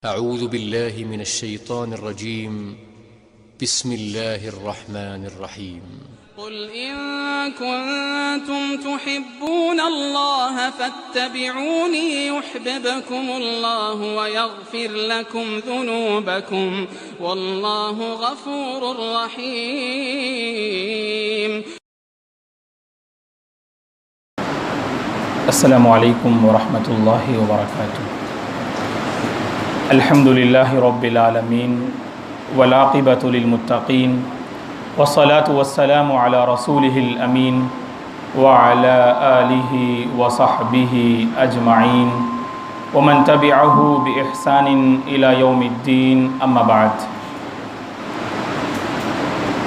أعوذ بالله من الشيطان الرجيم. بسم الله الرحمن الرحيم. قل إن كنتم تحبون الله فاتبعوني يحببكم الله ويغفر لكم ذنوبكم والله غفور رحيم. السلام عليكم ورحمة الله وبركاته. الحمد لله رب العالمين والعاقبة للمتقين والصلاة والسلام على رسوله الأمين وعلى آله وصحبه أجمعين ومن تبعه بإحسان إلى يوم الدين. أما بعد،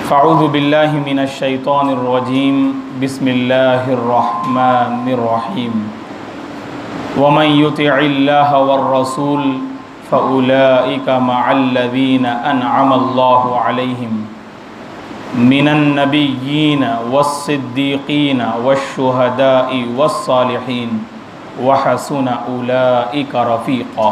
فأعوذ بالله من الشيطان الرجيم. بسم الله الرحمن الرحيم. ومن يطع الله والرسول فأولئك مع الذين أنعم الله عليهم من النبيين والصديقين والشهداء والصالحين وحسن أولئك رفيقا.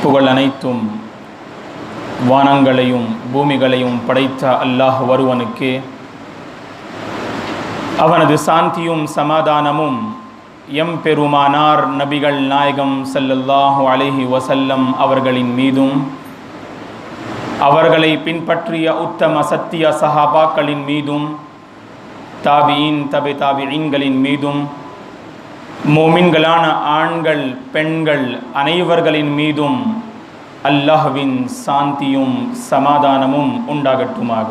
புகழ் அனைத்தும் வானங்களையும் பூமிகளையும் படைத்த அல்லாஹ் ஒருவனுக்கே. அவனது சாந்தியும் சமாதானமும் எம் பெருமானார் நபிகள் நாயகம் ஸல்லல்லாஹு அலைஹி வஸல்லம் அவர்களின் மீதும் அவர்களை பின்பற்றிய உத்தம சத்திய சஹாபாக்களின் மீதும் தாபியின் தாபிஈன்களின் மீதும் மோமின்களான ஆண்கள் பெண்கள் அனைவர்களின் மீதும் அல்லாஹ்வின் சாந்தியும் சமாதானமும் உண்டாகட்டுமாக.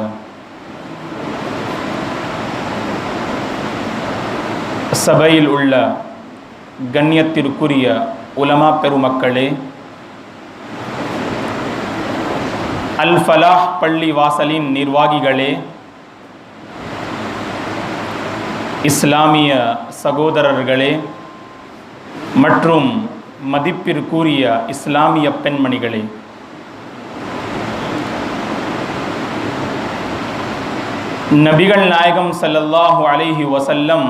சபையில் உள்ள கண்ணியத்திற்குரிய உலமா பெருமக்களே, அல் ஃபலாஹ் பள்ளி வாசலின் நிர்வாகிகளே, இஸ்லாமிய சகோதரர்களே மற்றும் மதிப்பிற்குரிய இஸ்லாமிய பெண்மணிகளே, நபிகள் நாயகம் ஸல்லல்லாஹு அலைஹி வஸல்லம்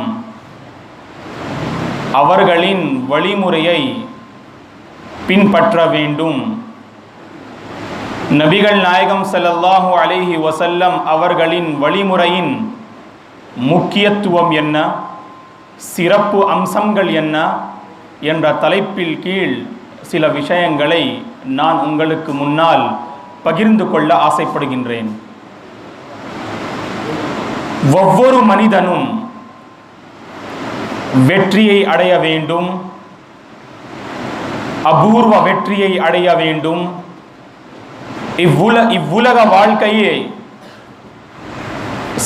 அவர்களின் வழிமுறையை பின்பற்ற வேண்டும். நபிகள் நாயகம் ஸல்லல்லாஹு அலைஹி வஸல்லம் அவர்களின் வழிமுறையின் முக்கியத்துவம் என்ன, சிறப்பு அம்சங்கள் என்ன என்ற தலைப்பில் கீழ் சில விஷயங்களை நான் உங்களுக்கு முன்னால் பகிர்ந்து கொள்ள ஆசைப்படுகின்றேன். ஒவ்வொரு மனிதனும் வெற்றியை அடைய வேண்டும், அபூர்வ வெற்றியை அடைய வேண்டும், இவ்வுலக வாழ்க்கையை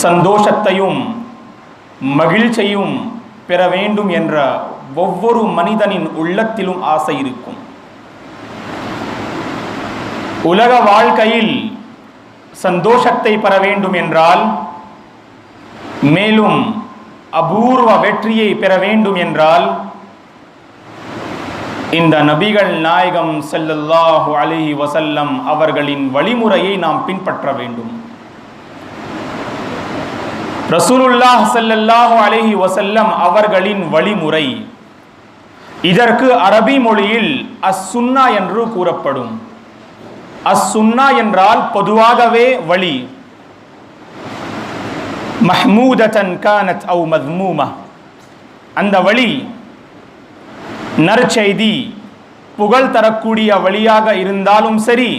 சந்தோஷத்தையும் மகிழ்ச்சியையும் பெற வேண்டும் என்ற ஒவ்வொரு மனிதனின் உள்ளத்திலும் ஆசை இருக்கும். உலக வாழ்க்கையில் சந்தோஷத்தை பெற வேண்டும் என்றால், மேலும் அபூர்வ வெற்றியை பெற வேண்டும் என்றால், இந்த நபிகள் நாயகம் ஸல்லல்லாஹு அலைஹி வஸல்லம் அவர்களின் வழிமுறையை நாம் பின்பற்ற வேண்டும். ரசூலுல்லாஹ் ஸல்லல்லாஹு அலைஹி வஸல்லம் அவர்களின் வழிமுறை, இதற்கு அரபி மொழியில் அஸ்-சுன்னா என்று கூறப்படும். அஸ்-சுன்னா என்றால் பொதுவாகவே வழி. மஹ்மூதத்தன் கானத் அவ் மத்மூமா, அந்த வழி நற்செய்தி புகழ் தரக்கூடிய வழியாக இருந்தாலும் சரி,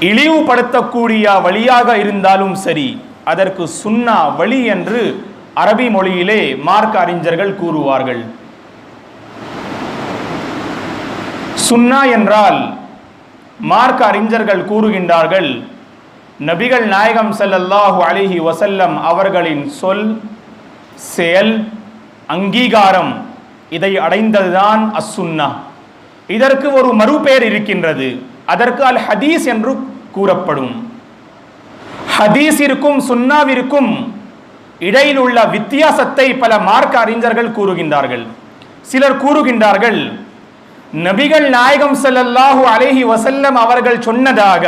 இழிவுபடுத்தக்கூடிய வழியாக இருந்தாலும் சரி, அதற்கு சுன்னா வழி என்று அரபி மொழியிலே மார்க்க அறிஞர்கள் கூறுவார்கள். சுன்னா என்றால் மார்க்க அறிஞர்கள் கூறுகின்றார்கள், நபிகள் நாயகம் ஸல்லல்லாஹு அலைஹி வஸல்லம் அவர்களின் சொல், செயல், அங்கீகாரம் இதை அடைந்ததுதான் அஸ்-சுன்னா. இதற்கு ஒரு மறுபெயர் இருக்கின்றது, அதற்கு அல் ஹதீஸ் என்று கூறப்படும். ஹதீஸிற்கும் சுன்னாவிற்கும் இடையில் உள்ள வித்தியாசத்தை பல மார்க்க அறிஞர்கள் கூறுகின்றார்கள். சிலர் கூறுகின்றார்கள், நபிகள் நாயகம் ஸல்லல்லாஹு அலைஹி வஸல்லம் அவர்கள் சொன்னதாக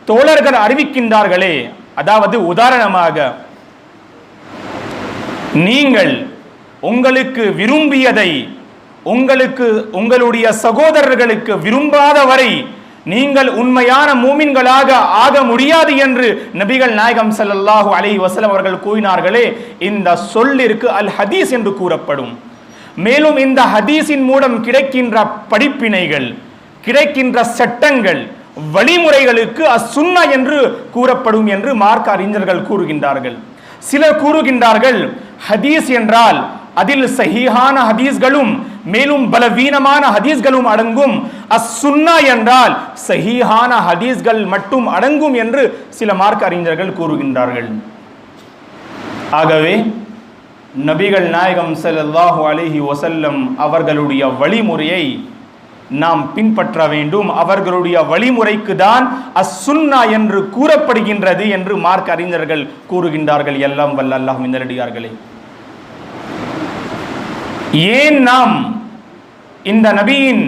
தோழர்கள் அறிவிக்கின்றார்களே, அதாவது உதாரணமாக நீங்கள் உங்களுக்கு விரும்பியதை உங்களுடைய சகோதரர்களுக்கு விரும்பாத வரை நீங்கள் உண்மையான மூமின்களாக ஆக முடியாது என்று நபிகள் நாயகம் ஸல்லல்லாஹு அலைஹி வஸல்லம் அவர்கள் கூறினார்களே, இந்த சொல்லிற்கு அல் ஹதீஸ் என்று கூறப்படும். மேலும் இந்த ஹதீஸின் மூலம் கிடைக்கின்ற படிப்பினைகள், கிடைக்கின்ற சட்டங்கள், வழிமுறைகளுக்கு அசுன்னா என்று கூறப்படும் என்று மார்க்க அறிஞர்கள் கூறுகின்றார்கள். சிலர் கூறுகின்றார்கள், ஹதீஸ் என்றால் அதில் சஹீஹான ஹதீஸ்களும் மேலும் பலவீனமான ஹதீஸ்களும் அடங்கும், அஸ்ஸுன்னா என்றால் சஹீஹான ஹதீஸ்கள் மட்டும் அடங்கும் என்று சில மார்க்க அறிஞர்கள் கூறுகின்றார்கள். ஆகவே நபிகள் நாயகம் ஸல்லல்லாஹு அலைஹி வஸல்லம் அவர்களுடைய வழிமுறையை நாம் பின்பற்ற வேண்டும். அவர்களுடைய வழிமுறைக்கு தான் அஸ்ஸுன்னா என்று கூறப்படுகின்றது என்று மார்க்க அறிஞர்கள் கூறுகின்றார்கள். எல்லாம் வல்ல அல்லாஹ்வின் நல்லடியார்களே, ஏன் நாம் இந்த நபியின்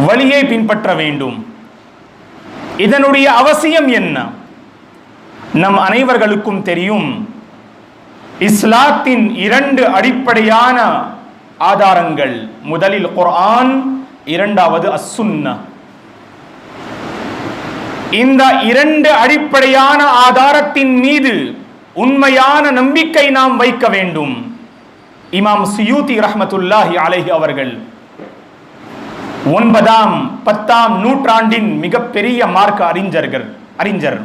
வழியை பின்பற்ற வேண்டும்? இதனுடைய அவசியம் என்ன? நம் அனைவர்களுக்கும் தெரியும், இஸ்லாத்தின் 2 அடிப்படையான ஆதாரங்கள், முதலில் குர்ஆன், இரண்டாவது அஸ்ஸுன்னா. இந்த 2 அடிப்படையான ஆதாரத்தின் மீது உண்மையான நம்பிக்கை நாம் வைக்க வேண்டும். இமாம் சுயூதி ரஹ்மத்துல்லாஹி அலைஹி அவர்கள் 9ஆம் 10ஆம் நூற்றாண்டின் மிகப்பெரிய மார்க்க அறிஞர்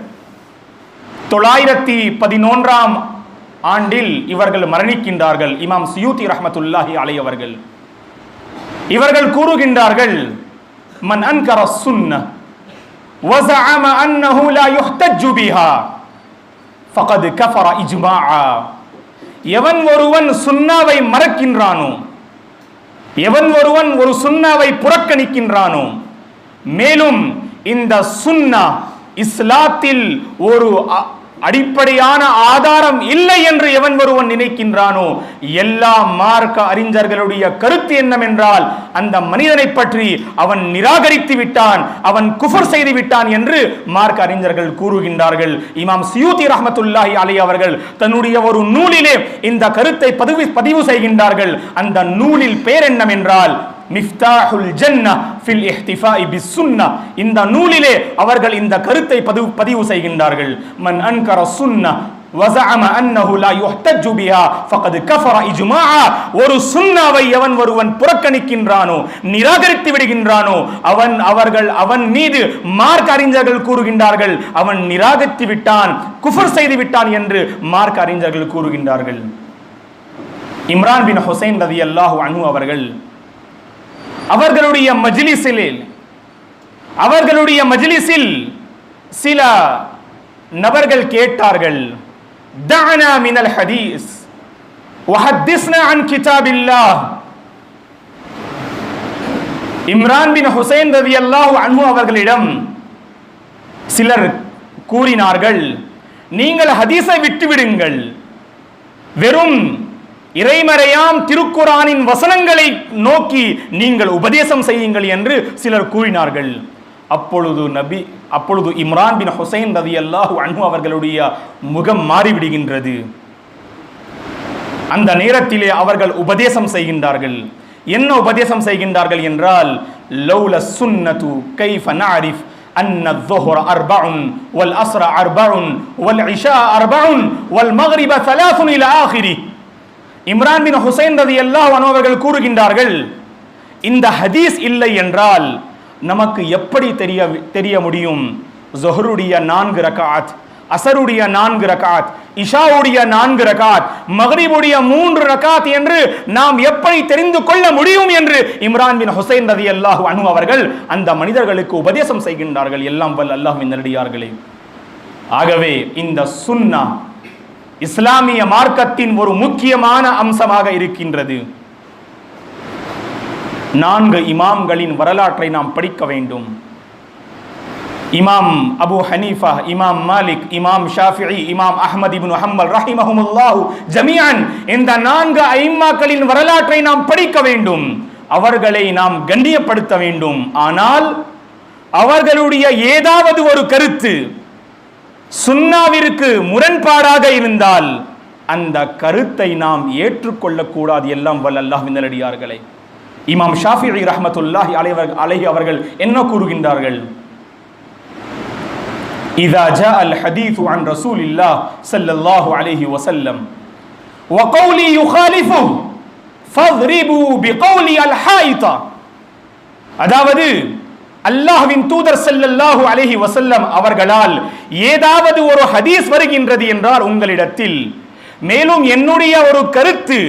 911ஆம் ஆண்டில் இவர்கள் மரணிக்கின்றார்கள். இமாம் சுயூதி ரஹ்மத்துல்லாஹி அலைஹி அவர்கள் இவர்கள் கூறுகின்றார்கள், மன் அன்கர சுன்னஹ் வஸஅம அன்னஹு லா யுஹ்தஜ்ஜு பிஹா ஃபகத் கஃபர இஜ்மாஆ. எவன் ஒருவன் சுன்னாவை மறக்கின்றானோ, எவன் ஒருவன் ஒரு சுன்னாவை புறக்கணிக்கின்றானோ, மேலும் இந்த சுன்னா இஸ்லாத்தில் ஒரு அடிப்படையான ஆதாரம் இல்லை என்று எவன் ஒருவன் நினைக்கின்றானோ, எல்லா மார்க்க அறிஞர்களுடைய கருத்து என்னவென்றால் அந்த மனிதனை பற்றி அவன் நிராகரித்து விட்டான், அவன் குஃபர் செய்து விட்டான் என்று மார்க்க அறிஞர்கள் கூறுகின்றார்கள். இமாம் சுயூதி ரஹ்மத்துல்லாஹி அலைஹி அவர்கள் தன்னுடைய ஒரு நூலிலே இந்த கருத்தை பதிவு செய்கின்றார்கள். அந்த நூலில் பெயர் என்னவென்றால் மிஃப்தாஹுல் ஜன்னஹ் ஃபில் இஹ்திஃபாஇ பிஸ்ஸுன்னஹ். இந்த நூலிலே அவர்கள் இந்த கருத்தை பதிவு செய்கின்றார்கள். மன் அன்கர சுன்னஹ் வஸஅம அன்னஹு லா யுஹ்தஜ்ஜு பிஹா ஃபகத் கஃபர இஜ்மாஆ. ஒரு சுன்னாவை எவன் ஒருவன் புறக்கணிக்கின்றானோ, நிராகரித்து விடுகின்றானோ, அவன் மீது மார்க்க அறிஞர்கள் கூறுகின்றார்கள் அவன் நிராகரித்து விட்டான், குஃபர் செய்து விட்டான் என்று மார்க்க அறிஞர்கள் கூறுகின்றார்கள். இம்ரான் பின் ஹுசைன் ரலியல்லாஹு அன்ஹு அவர்கள் அவர்களுடைய மஜ்லிஸில் சில நபர்கள் கேட்டார்கள், தஅனா மினல் ஹதீஸ் வஹத்திஸ்னா அன் கிதாபில்லாஹ். இம்ரான் பின் ஹுசைன் ரலியல்லாஹு அன்ஹு அவர்களிடம் சிலர் கூறினார்கள், நீங்கள் ஹதீஸை விட்டுவிடுங்கள், வெறும் இறைமறையாம் திருக்குரானின் வசனங்களை நோக்கி நீங்கள் உபதேசம் செய்யுங்கள் என்று சிலர் கூறினார்கள். அப்பொழுது இம்ரான் பின் ஹுசைன் ரலியல்லாஹு அன்ஹு அவர்களுடைய முகம் மாறிவிடுகின்றது. அந்த நேரத்திலே அவர்கள் உபதேசம் செய்கின்றார்கள். என்ன உபதேசம் செய்கின்றார்கள் என்றால், லௌல சுன்னது கைஃப நஅரிஃப் அன்ன الظهر 4 والعصر 4 والعشاء 4 والمغرب 3 الى آخره. இம்ரான் பின் ஹுசைன் ரலியல்லாஹு அன்ஹு அவர்கள் கூறுகின்றார்கள், இந்த ஹதீஸ் இல்லை என்றால் நமக்கு எப்படி தெரிய முடியும் ஸுஹ்ருடைய 4 ரக்அத், அஸருடைய 4 ரக்அத், இஷாவுடைய 4 ரக்அத், மக்ரிபுடைய 3 ரக்அத் என்று நாம் எப்படி தெரிந்து கொள்ள முடியும் என்று இம்ரான் பின் ஹுசைன் ரலியல்லாஹு அன்ஹு அவர்கள் அந்த மனிதர்களுக்கு உபதேசம் செய்கின்றார்கள். எல்லாம் வல்ல அல்லாஹ்வின் நல்லடியார்களே, ஆகவே இந்த சுன்னா இஸ்லாமிய மார்க்கத்தின் ஒரு முக்கியமான அம்சமாக இருக்கின்றது. 4 இமாம்களின் வரலாற்றை நாம் படிக்க வேண்டும். இமாம் அபு ஹனீஃபா, இமாம் மாலிக், இமாம் ஷாஃபிஈ, இமாம் அஹ்மத் இப்னு ஹம்பல் ரஹிமஹுமுல்லாஹு ஜமீஅன், இந்த 4 ஐம்மாக்களின் வரலாற்றை நாம் படிக்க வேண்டும். அவர்களை நாம் கண்ணியப்படுத்த வேண்டும். ஆனால் அவர்களுடைய ஏதாவது ஒரு கருத்து சுன்னாவிற்கு முரண்பாடாக இருந்தால் அந்த கருத்தை நாம் ஏற்றுக்கொள்ளக்கூடாது. எல்லாம் வல்ல அல்லாஹ்வின் நல்லடியார்களே, இமாம் ஷாஃபிஈ ரஹ்மத்துல்லாஹி அலைஹி அவர்கள் என்ன கூறுகின்றார்கள்? இதா ஜாஅ அல் ஹதீஸு அன் ரசூலில்லாஹ் ஸல்லல்லாஹு அலைஹி வஸல்லம் வ கௌலி யுகாலிஃபு ஃபத்ரிபு பிகௌலி அல் ஹாயிதா. அதாவது அல்லாஹ்வின் தூதர் ஸல்லல்லாஹு அலைஹி வஸல்லம் அவர்களால் ஏதாவது ஒரு ஹதீஸ் வருகின்றது என்றால் உங்களிடத்தில், மேலும் என்னுடைய ஒரு கருத்து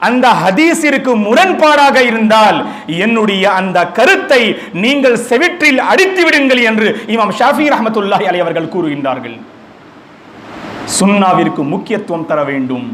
அந்த ஹதீஸிற்கு முரண்பாடாக இருந்தால் என்னுடைய அந்த கருத்தை நீங்கள் செவிற்றில் அடித்து விடுங்கள் என்று இமாம் ஷாஃபி ரஹ்மத்துல்லாஹி அலைஹி அவர்கள் கூறுகின்றார்கள். சுன்னாவிற்கு முக்கியத்துவம் தர வேண்டும்.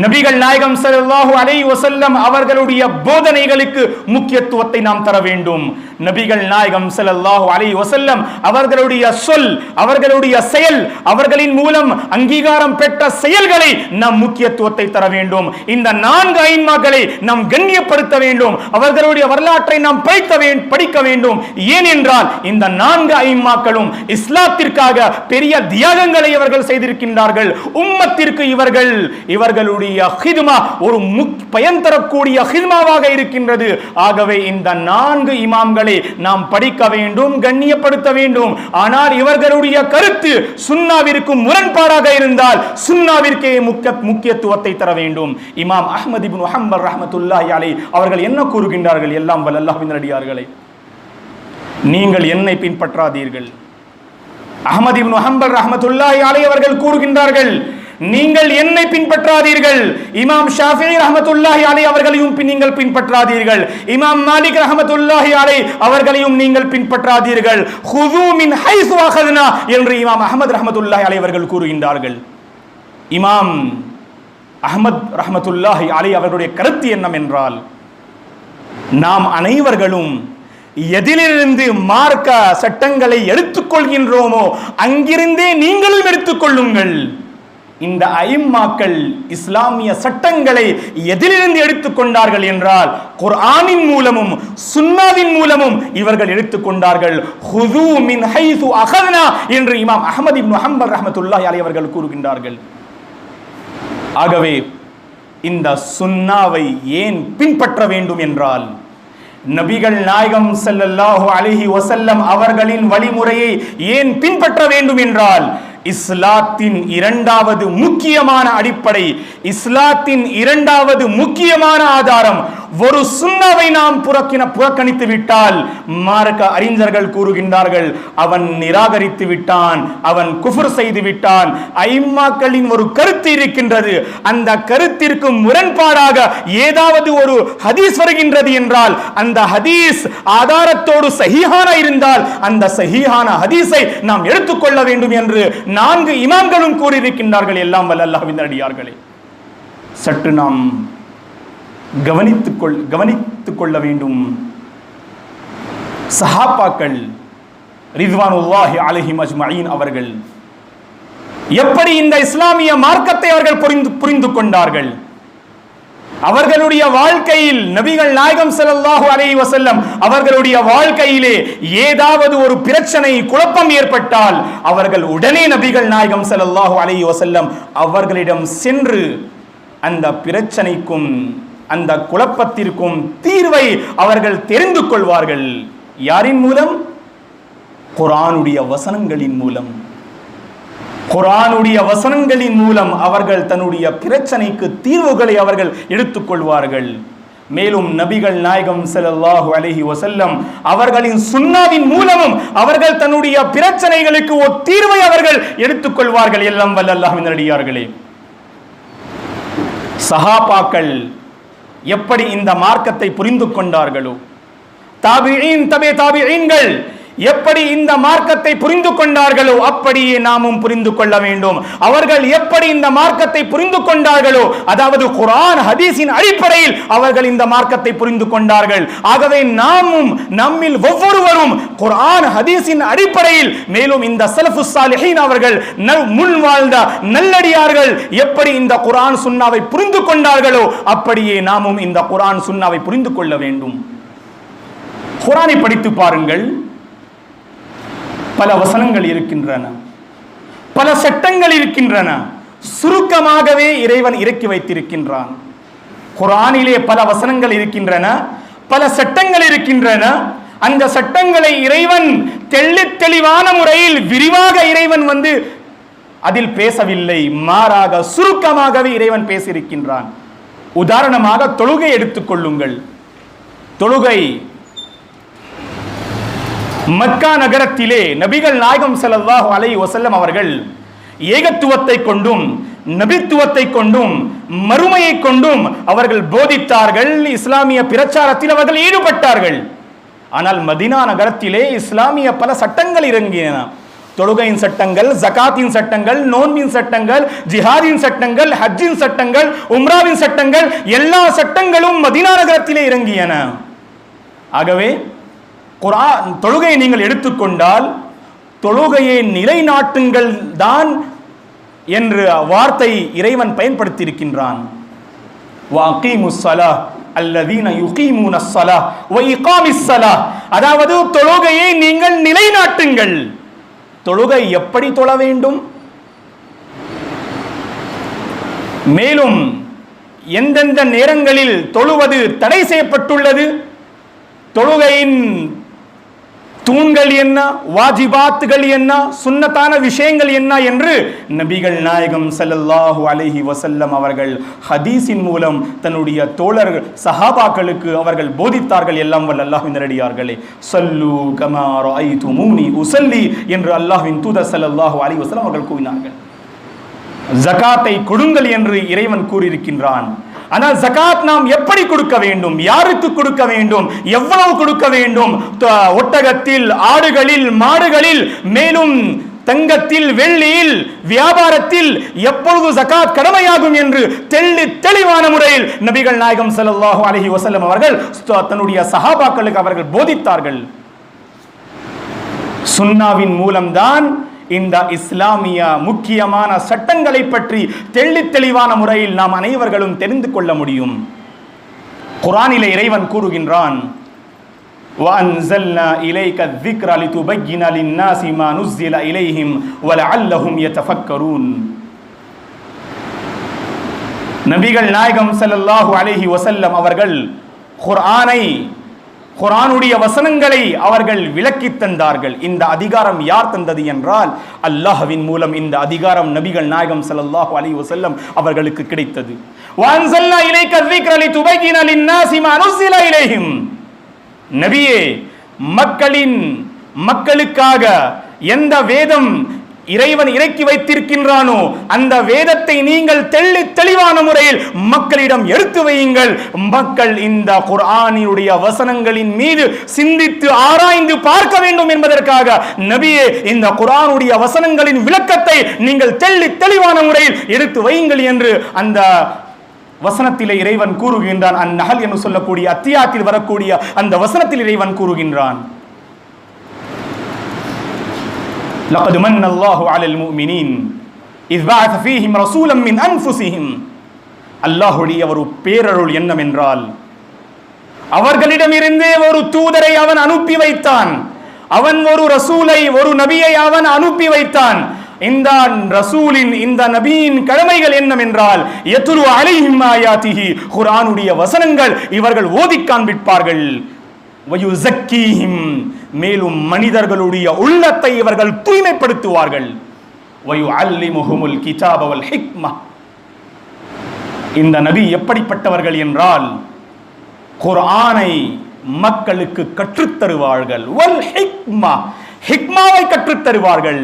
நபிகள் நாயகம் ஸல்லல்லாஹு அலைஹி வஸல்லம் அவர்களுடைய போதனைகளுக்கு முக்கியத்துவத்தை நாம் தர வேண்டும். நபிகள் நாயகம் ஸல்லல்லாஹு அலைஹி வஸல்லம் அவர்களுடைய சொல், அவர்களுடைய செயல், அவர்களின் மூலம் அங்கீகாரம் பெற்ற செயல்களை நாம் முக்கியத்துவத்தை தர வேண்டும். இந்த 4 ஐம்மாக்களை நாம் கண்ணியப்படுத்த வேண்டும். அவர்களுடைய வரலாற்றை நாம் படிக்க வேண்டும். ஏனென்றால் இந்த 4 ஐம்மாக்களும் இஸ்லாத்திற்காக பெரிய தியாகங்களை அவர்கள் செய்திருக்கின்றார்கள். உம்மத்திற்கு இவர்களுடைய ஹித்மா ஒரு பயன் தரக்கூடிய ஹித்மாவாக இருக்கின்றது. ஆகவே இந்த 4 இமாம்களை நாம் படிக்க வேண்டும், கண்ணியப்படுத்த வேண்டும். ஆனால் இவர்களுடைய கருத்து சுன்னாவிற்கு முரண்பாடாக இருந்தால் சுன்னாவிற்கே முக்கியத்துவத்தை தர வேண்டும். இமாம் அஹ்மத் இப்னு ஹம்பல் ரஹ்மத்துல்லாஹி அலைஹி அவர்கள் என்ன கூறுகின்றார்கள்? எல்லாம் வல்ல அல்லாஹ்வின் நல்லடியார்களே, நீங்கள் என்னை பின்பற்றாதீர்கள். அஹ்மத் இப்னு ஹம்பல் ரஹ்மத்துல்லாஹி அலைஹி அவர்கள் கூறுகின்றார்கள், நீங்கள் என்னை பின்பற்றாதீர்கள். இமாம் ஷாஃபிஈ ரஹ்மத்துல்லாஹி அலைஹி அவர்களையும் நீங்கள் பின்பற்றாதீர்கள். இமாம் மாலிக் ரஹ்மத்துல்லாஹி அலைஹி அவர்களையும் நீங்கள் பின்பற்றாதீர்கள். ஹுது மின் ஹைஸு அகத்னா என்று இமாம் அஹ்மத் ரஹ்மத்துல்லாஹி அலைஹி அவர்கள் கூறுகின்றார்கள். இமாம் அஹ்மத் ரஹ்மத்துல்லாஹி அலைஹி அவர்களுடைய கருத்து என்னவென்றால், நாம் அனைவர்களும் எதிலிருந்து மார்க்க சட்டங்களை எடுத்துக்கொள்கின்றோமோ அங்கிருந்தே நீங்களும் எடுத்துக்கொள்ளுங்கள். இந்த ஐம்மாக்கள் இஸ்லாமிய சட்டங்களை எதிலிருந்து எடுத்துக்கொண்டார்கள் என்றால் குர்ஆனின் மூலமும் சுன்னாவின் மூலமும் இவர்கள் எடுத்துக்கொண்டார்கள். ஹுது மின் ஹைஸு அகத்னா என்று இமாம் அஹ்மத் இப்னு ஹம்பல் ரஹ்மத்துல்லாஹி அலைஹி அவர்கள் கூறுகின்றார்கள். ஆகவே இந்த சுன்னாவை ஏன் பின்பற்ற வேண்டும் என்றால், நபிகள் நாயகம் ஸல்லல்லாஹு அலைஹி வஸல்லம் அவர்களின் வழிமுறையை ஏன் பின்பற்ற வேண்டும் என்றால், இஸ்லாத்தின் 2வது முக்கியமான அடிப்படை, இஸ்லாத்தின் 2வது முக்கியமான ஆதாரம், ஒரு சுன்னாவை நாம் புறக்கணித்து விட்டால் மார்க்க அறிஞர்கள் கூறுகின்றார்கள், அவன் நிராகரித்து விட்டான், அவன் குஃப்ர் செய்து விட்டான். ஐம்மாக்களின் ஒரு கருத்து இருக்கின்றது, அந்த கருத்திற்கு முரண்பாடாக ஏதாவது ஒரு ஹதீஸ் வருகின்றது என்றால் அந்த ஹதீஸ் ஆதாரத்தோடு சஹீஹான இருந்தால் அந்த சஹீஹான ஹதீஸை நாம் எடுத்துக்கொள்ள வேண்டும் என்று 4 இமாம்களும் கூறியிருக்கின்றார்கள். எல்லாம் வல்ல அல்லாஹ்வின் நல்லடியார்களே, சற்று நாம் கவனித்துக் கொள்ள வேண்டும். சஹாபாக்கள் ரித்வானுல்லாஹி அலைஹிம் அஜ்மஈன் அவர்கள் எப்படி இந்த இஸ்லாமிய மார்க்கத்தை அவர்கள் புரிந்து கொண்டார்கள்? அவர்களுடைய வாழ்க்கையில் நபிகள் நாயகம் ஸல்லல்லாஹு அலைஹி வஸல்லம் அவர்களுடைய வாழ்க்கையிலே ஏதாவது ஒரு பிரச்சனை, குழப்பம் ஏற்பட்டால் அவர்கள் உடனே நபிகள் நாயகம் ஸல்லல்லாஹு அலைஹி வஸல்லம் அவர்களிடம் சென்று அந்த பிரச்சனைக்கும் அந்த குழப்பத்திற்கும் தீர்வை அவர்கள் தெரிந்து கொள்வார்கள். யாரின் மூலம்? குர்ஆனுடைய வசனங்களின் மூலம். குர்ஆனுடைய வசனங்களின் மூலம் அவர்கள் தன்னுடைய பிரச்சனைக்கு தீர்வுகளை அவர்கள் எடுத்துக்கொள்வார்கள். மேலும் நபிகள் நாயகம் ஸல்லல்லாஹு அலைஹி வஸல்லம் அவர்களின் சுன்னாவின் மூலமும் அவர்கள் தன்னுடைய பிரச்சனைகளுக்கு ஒரு தீர்வை அவர்கள் எடுத்துக்கொள்வார்கள். எல்லாம் வல்ல அல்லாஹ்வின் நல்லடியார்களே, சஹாபாக்கள் எப்படி இந்த மார்க்கத்தை புரிந்து கொண்டார்களோ, தாபிஈன் தாபிஈன்கள் எப்படி இந்த மார்க்கத்தை புரிந்து கொண்டார்களோ அப்படியே நாமும் புரிந்து கொள்ள வேண்டும். அவர்கள் எப்படி இந்த மார்க்கத்தை புரிந்து கொண்டார்களோ, அதாவது குர்ஆன் ஹதீஸின் அடிப்படையில் அவர்கள் இந்த மார்க்கத்தை புரிந்து கொண்டார்கள். ஆகவே நாமும் நம்மில் ஒவ்வொருவரும் குர்ஆன் ஹதீஸின் அடிப்படையில், மேலும் இந்த ஸலஃபுஸ் ஸாலிஹீன் அவர்கள் முன் வாழ்ந்த நல்லடியார்கள் எப்படி இந்த குர்ஆன் சுன்னாவை புரிந்து கொண்டார்களோ அப்படியே நாமும் இந்த குர்ஆன் சுன்னாவை புரிந்து கொள்ள வேண்டும். குர்ஆனை படித்து பாருங்கள். பல வசனங்கள் இருக்கின்றன, பல சட்டங்கள் இருக்கின்றன. சுருக்கமாகவே இறைவன் இறக்கி வைத்திருக்கின்றான். குர்ஆனிலே பல வசனங்கள் இருக்கின்றன, பல சட்டங்கள் இருக்கின்றன. அந்த சட்டங்களை இறைவன் தெள்ளித் தெளிவான முறையில் விரிவாக இறைவன் அதில் பேசவில்லை, மாறாக சுருக்கமாகவே இறைவன் பேசியிருக்கின்றான். உதாரணமாக தொழுகை எடுத்துக் கொள்ளுங்கள். தொழுகை மக்கா நகரத்திலே நபிகள் நாயகம் ஸல்லல்லாஹு அலைஹி வஸல்லம் அவர்கள் ஏகத்துவத்தை கொண்டும் நபித்துவத்தை கொண்டும் மறுமையை கொண்டும் அவர்கள் போதித்தார்கள். இஸ்லாமிய பிரச்சாரத்தில் அவர்கள் ஈடுபட்டார்கள். ஆனால் மதீனா நகரத்திலே இஸ்லாமிய பல சட்டங்கள் இறங்கின. தொழுகையின் சட்டங்கள், ஜகாத்தின் சட்டங்கள், நோன்பின் சட்டங்கள், ஜிஹாதின் சட்டங்கள், ஹஜ்ஜின் சட்டங்கள், உம்ராவின் சட்டங்கள், எல்லா சட்டங்களும் மதீனா நகரத்திலே இறங்கியன. ஆகவே குர்ஆன் தொழுகையை நீங்கள் எடுத்துக்கொண்டால் தொழுகையை நிலைநாட்டுங்கள் தான் என்று வார்த்தை இறைவன் பயன்படுத்தி இருக்கின்றான். வஅகீமுஸ் ஸலாஹ் அல்லதீன யுகீமூனஸ் ஸலாஹ் வ இகாமிஸ் ஸலாஹ், அதாவது தொழுகையை நீங்கள் நிலைநாட்டுங்கள். தொழுகை எப்படி தொழ வேண்டும், மேலும் எந்தெந்த நேரங்களில் தொழுவது தடை செய்யப்பட்டுள்ளது, தொழுகையின் தூண்கள் என்ன, வாஜிபாத்துகள் என்ன, சுன்னத்தான விஷயங்கள் என்ன என்று நபிகள் நாயகம் ஸல்லல்லாஹு அலைஹி வஸல்லம் அவர்கள் ஹதீஸின் மூலம் தன்னுடைய தோழர் சஹாபாக்களுக்கு அவர்கள் போதித்தார்கள். எல்லாம் வல்ல அல்லாஹ்வின் நல்லடியார்களே, ஸல்லு கமா ரஅய்துமூனி உஸல்லி என்று அல்லாஹ்வின் தூதர் ஸல்லல்லாஹு அலைஹி வஸல்லம் அவர்கள் கூறினார்கள். ஜகாத்தை கொடுங்கள் என்று இறைவன் கூறியிருக்கின்றான். ஆனால் ஜகாத் நாம் எப்படி கொடுக்க வேண்டும், யாருக்கு கொடுக்க வேண்டும், எவ்வளவு கொடுக்க வேண்டும், ஒட்டகத்தில், ஆடுகளில், மாடுகளில், மேலும் தங்கத்தில், வெள்ளியில், வியாபாரத்தில் எப்பொழுது ஜகாத் கடமையாகும் என்று தெளிவான முறையில் நபிகள் நாயகம் ஸல்லல்லாஹு அலைஹி வஸல்லம் அவர்கள் தன்னுடைய சஹாபாக்களுக்கு அவர்கள் போதித்தார்கள். சுன்னாவின் மூலம்தான் இந்த இஸ்லாமிய முக்கியமான சட்டங்களை பற்றி தெளிவான முறையில் நாம் அனைவர்களும் தெரிந்து கொள்ள முடியும். குர்ஆனிலே இறைவன் கூறுகின்றான், وَأَنزَلْنَا إِلَيْكَ الذِّكْرَ لِتُبَيِّنَ لِلنَّاسِ مَا نُزِّلَ إِلَيْهِمْ وَلَعَلَّهُمْ يَتَفَكَّرُونَ. நபிகள் நாயகம் ஸல்லல்லாஹு அலைஹி வஸல்லம் அவர்கள் குர்ஆனுடைய வசனங்களை அவர்கள் விளக்கி தந்தார்கள். இந்த அதிகாரம் யார் தந்தது என்றால் அல்லாஹ்வின் மூலம் இந்த அதிகாரம் நபிகள் நாயகம் ஸல்லல்லாஹு அலைஹி வஸல்லம் அவர்களுக்கு கிடைத்தது. வஅன்ஸல்னா இலைக الذِّكْرَ لِتُبَيِّنَ لِلنَّاسِ مَا نُزِّلَ إِلَيْهِمْ. நபியே, மக்களுக்காக எந்த வேதம் இறைவன் இறக்கி வைத்திருக்கின்றானோ அந்த வேதத்தை நீங்கள் தெளிவான முறையில் மக்களிடம் எடுத்து வையுங்கள். மக்கள் இந்த குர்ஆனினுடைய வசனங்களின் மீது சிந்தித்து ஆராய்ந்து பார்க்க வேண்டும் என்பதற்காக நபியே இந்த குர்ஆனுடைய வசனங்களின் விளக்கத்தை நீங்கள் தெளிவான முறையில் எடுத்து வையுங்கள் என்று அந்த வசனத்திலே இறைவன் கூறுகின்றான். அந்நஹல் என்று சொல்லக்கூடிய அத்தியாயத்தில் வரக்கூடிய அந்த வசனத்தில் இறைவன் கூறுகின்றான், لقد من الله على المؤمنين إذ بعث فيهم رسولا من أنفسهم. அல்லாஹ்வுடைய ஒரு பேரருள் என்னவென்றால் அவர்களிடமிருந்தே ஒரு தூதரை அவன் அனுப்பி வைத்தான். அவன் ஒரு ரசூலை, ஒரு நபியை அவன் அனுப்பி வைத்தான். இந்த ரசூலின், இந்த நபியின் கடமைகள் என்னவென்றால் யத்லு அலைஹிம் ஆயாத்திஹி, குர்ஆனுடைய வசனங்கள் இவர்கள் ஓதி காண்பிப்பார்கள். வயுஸக்கீஹிம், மேலும் மனிதர்களுடைய உள்ளத்தை இவர்கள் தூய்மைப்படுத்துவார்கள். வயுஅல்லிமுஹுமுல் கிதாப வல் ஹிக்மா. இந்த நபி எப்படிப்பட்டவர்கள் என்றால் குர்ஆனை மக்களுக்கு கற்றுத்தருவார்கள். வல் ஹிக்மா, ஹிக்மாவை கற்றுத்தருவார்கள்.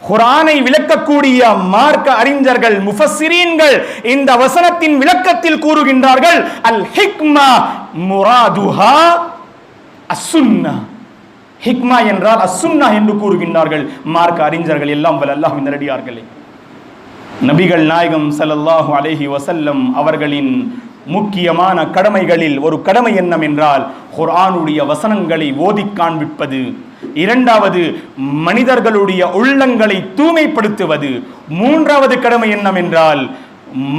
குர்ஆனை விளக்கக்கூடிய மார்க்க அறிஞர்கள், முஃபஸ்ஸிரீன்கள் இந்த வசனத்தின் விளக்கத்தில் கூறுகின்றார்கள், அல் ஹிக்மா முராதுஹா அஸ்ஸுன்னா. ஹிக்மா என்றால் அஸ்ஸுன்னா என்று கூறுகின்றார்கள் மார்க்க அறிஞர்கள். எல்லாம் வல்ல அல்லாஹ்வின் நல்லடியார்களே, நபிகள் நாயகம் ஸல்லல்லாஹு அலைஹி வஸல்லம் அவர்களின் முக்கியமான கடமைகளில் ஒரு கடமை என்னவென்றால் குர்ஆனுடைய வசனங்களை ஓதி காண்பிப்பது. இரண்டாவது, மனிதர்களுடைய உள்ளங்களை தூய்மைப்படுத்துவது. மூன்றாவது கடமை என்னவென்றால்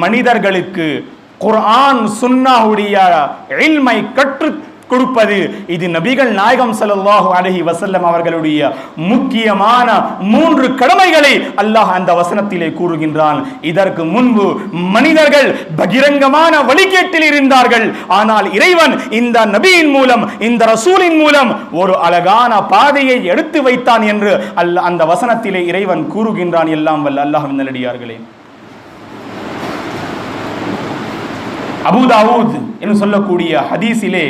மனிதர்களுக்கு குர்ஆன் சுன்னாவுடைய இல்மை கற்றுக் கொடுப்பது. இது நபிகள் நாயகம் ஸல்லல்லாஹு அலைஹி வஸல்லம் அவர்களுடைய முக்கியமான 3 கடமைகளை அல்லாஹ் அந்த வசனத்திலே கூறுகின்றான். இதற்கு முன்பு மனிதர்கள் பகிரங்கமான வழிகேட்டில் இருந்தார்கள். ஆனால் இறைவன் இந்த நபியின் மூலம், இந்த ரசூலின் மூலம் ஒரு அழகான பாதையை எடுத்து வைத்தான் என்று அந்த வசனத்திலே இறைவன் கூறுகின்றான். எல்லாம் வல்ல அல்லாஹ்வின் நல்லடியார்களே, அபூ தாவூத் என்று சொல்லக்கூடிய ஹதீஸிலே,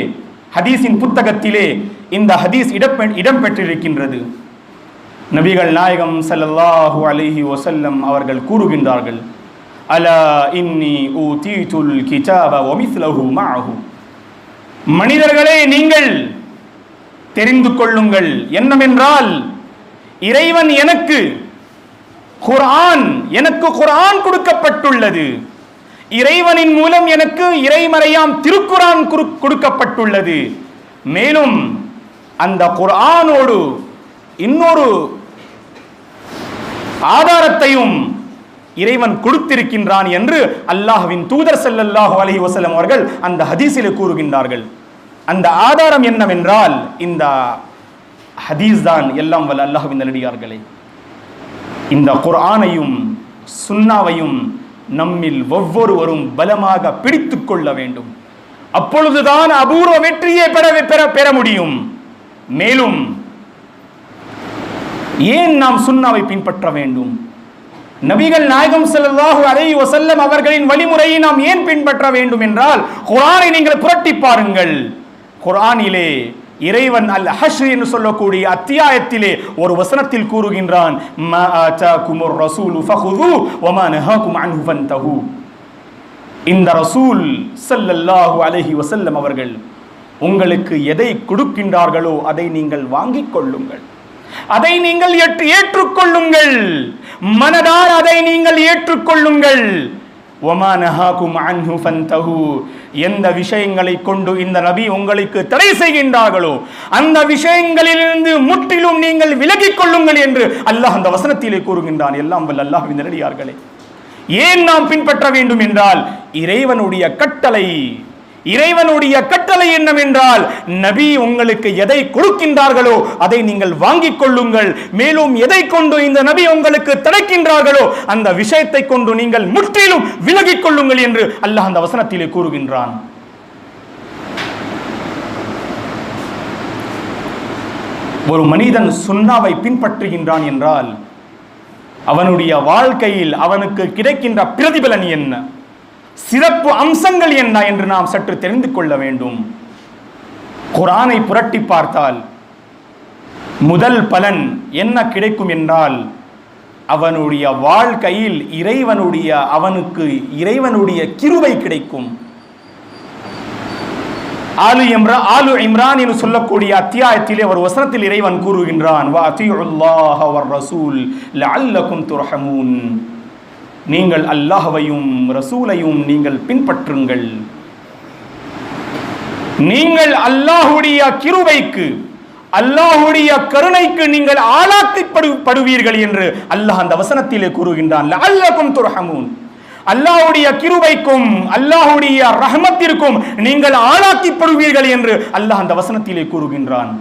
ஹதீஸின் புத்தகத்திலே இந்த ஹதீஸ் இடம்பெற்றிருக்கின்றது. நபிகள் நாயகம் ஸல்லல்லாஹு அலைஹி வஸல்லம் அவர்கள் கூறுகின்றார்கள், அலா இன்னி ஊதீதுல் கிதாப வ மிஸ்லஹு மஅஹு. மனிதர்களே, நீங்கள் தெரிந்து கொள்ளுங்கள், என்னவென்றால் இறைவன் எனக்கு குர்ஆன் கொடுக்கப்பட்டுள்ளது. இறைவனின் மூலம் எனக்கு இறைமறையாம் திருக்குர்ஆன் கொடுக்கப்பட்டுள்ளது. மேலும் அந்த குர்ஆனோடு இன்னொரு ஆதாரத்தையும் இறைவன் கொடுத்திருக்கின்றான் என்று அல்லாஹ்வின் தூதர் ஸல்லல்லாஹு அலைஹி வஸல்லம் அவர்கள் அந்த ஹதீஸிலே கூறுகின்றார்கள். அந்த ஆதாரம் என்னவென்றால் இந்த ஹதீஸ் தான். எல்லாம் வல்ல அல்லாஹ்வின் நல்லடியார்களே, இந்த குர்ஆனையும் சுன்னாவையும் நம்மில் ஒவ்வொருவரும் பலமாக பிடித்துக் கொள்ள வேண்டும். அப்பொழுதுதான் அபூர்வ வெற்றியை பெற முடியும். மேலும் ஏன் நாம் சுன்னாவை பின்பற்ற வேண்டும்? நபிகள் நாயகம் ஸல்லல்லாஹு அலைஹி வஸல்லம் அவர்களின் வழிமுறையை நாம் ஏன் பின்பற்ற வேண்டும் என்றால், குர்ஆனை நீங்கள் புரட்டி பாருங்கள். குர்ஆனிலே இறைவன் அல் ஹஷ்ர் என்று சொல்லக்கூடிய அத்தியாயத்திலே ஒரு வசனத்தில் கூறுகின்றான், மா ஆதாகுமுர் ரசூலு ஃபஹுது வ மா நஹாகும் அன்ஹு ஃபன்தஹு. இந்த ரசூல் ஸல்லல்லாஹு அலைஹி வஸல்லம் அவர்கள் உங்களுக்கு எதை கொடுக்கின்றார்களோ அதை நீங்கள் வாங்கிக் கொள்ளுங்கள், அதை நீங்கள் ஏற்றுக்கொள்ளுங்கள், மனதால் அதை நீங்கள் ஏற்றுக்கொள்ளுங்கள். வமா நஹாகும் அன்ஹு ஃபன்தஹு. எந்த விஷயங்களை கொண்டு இந்த நபி உங்களுக்கு தடை செய்கின்றார்களோ அந்த விஷயங்களிலிருந்து முற்றிலும் நீங்கள் விலகிக் கொள்ளுங்கள் என்று அல்லாஹ் அந்த வசனத்திலே கூறுகின்றான். எல்லாம் வல்ல அல்லாஹ்வின் நல்லடியார்களே, ஏன் நாம் பின்பற்ற வேண்டும் என்றால் இறைவனுடைய கட்டளை என்னவென்றால், நபி உங்களுக்கு எதை கொடுக்கின்றார்களோ அதை நீங்கள் வாங்கிக் கொள்ளுங்கள். மேலும் எதை கொண்டு இந்த நபி உங்களுக்கு தடுக்கின்றார்களோ அந்த விஷயத்தை கொண்டு நீங்கள் முற்றிலும் விலகிக் கொள்ளுங்கள் என்று அல்லாஹ் அந்த வசனத்திலே கூறுகின்றான். ஒரு மனிதன் சுன்னாவை பின்பற்றுகின்றான் என்றால் அவனுடைய வாழ்க்கையில் அவனுக்கு கிடைக்கின்ற பிரதிபலன் என்ன, சிறப்பு அம்சங்கள் என்ன என்று நாம் சற்று தெரிந்து கொள்ள வேண்டும். குர்ஆனை புரட்டி பார்த்தால் முதல் பலன் என்ன கிடைக்கும் என்றால், அவனுடைய வாழ்க்கையில் அவனுக்கு இறைவனுடைய கிருபை கிடைக்கும். ஆலு இம்ரான் என்று சொல்லக்கூடிய அத்தியாயத்திலே ஒரு வசனத்தில் இறைவன் கூறுகின்றான், வ அத்தீஉல்லாஹ வர் ரசூல் லஅல்லகும் துர்ஹமூன். நீங்கள் அல்லாஹ்வையும் ரசூலையும் நீங்கள் பின்பற்றுங்கள், நீங்கள் அல்லாஹ்வுடைய கிருபைக்கு, அல்லாஹ்வுடைய கருணைக்கு நீங்கள் ஆளாக்கப்படுவீர்கள் என்று அல்லாஹ் அந்த வசனத்திலே கூறுகின்றான். லஅல்லகும் துர்ஹமூன். அல்லாஹ்வுடைய கிருபைக்கும் அல்லாஹ்வுடைய ரஹமத்திற்கும் நீங்கள் ஆளாக்கப்படுவீர்கள் என்று அல்லாஹ் அந்த வசனத்திலே கூறுகின்றான்.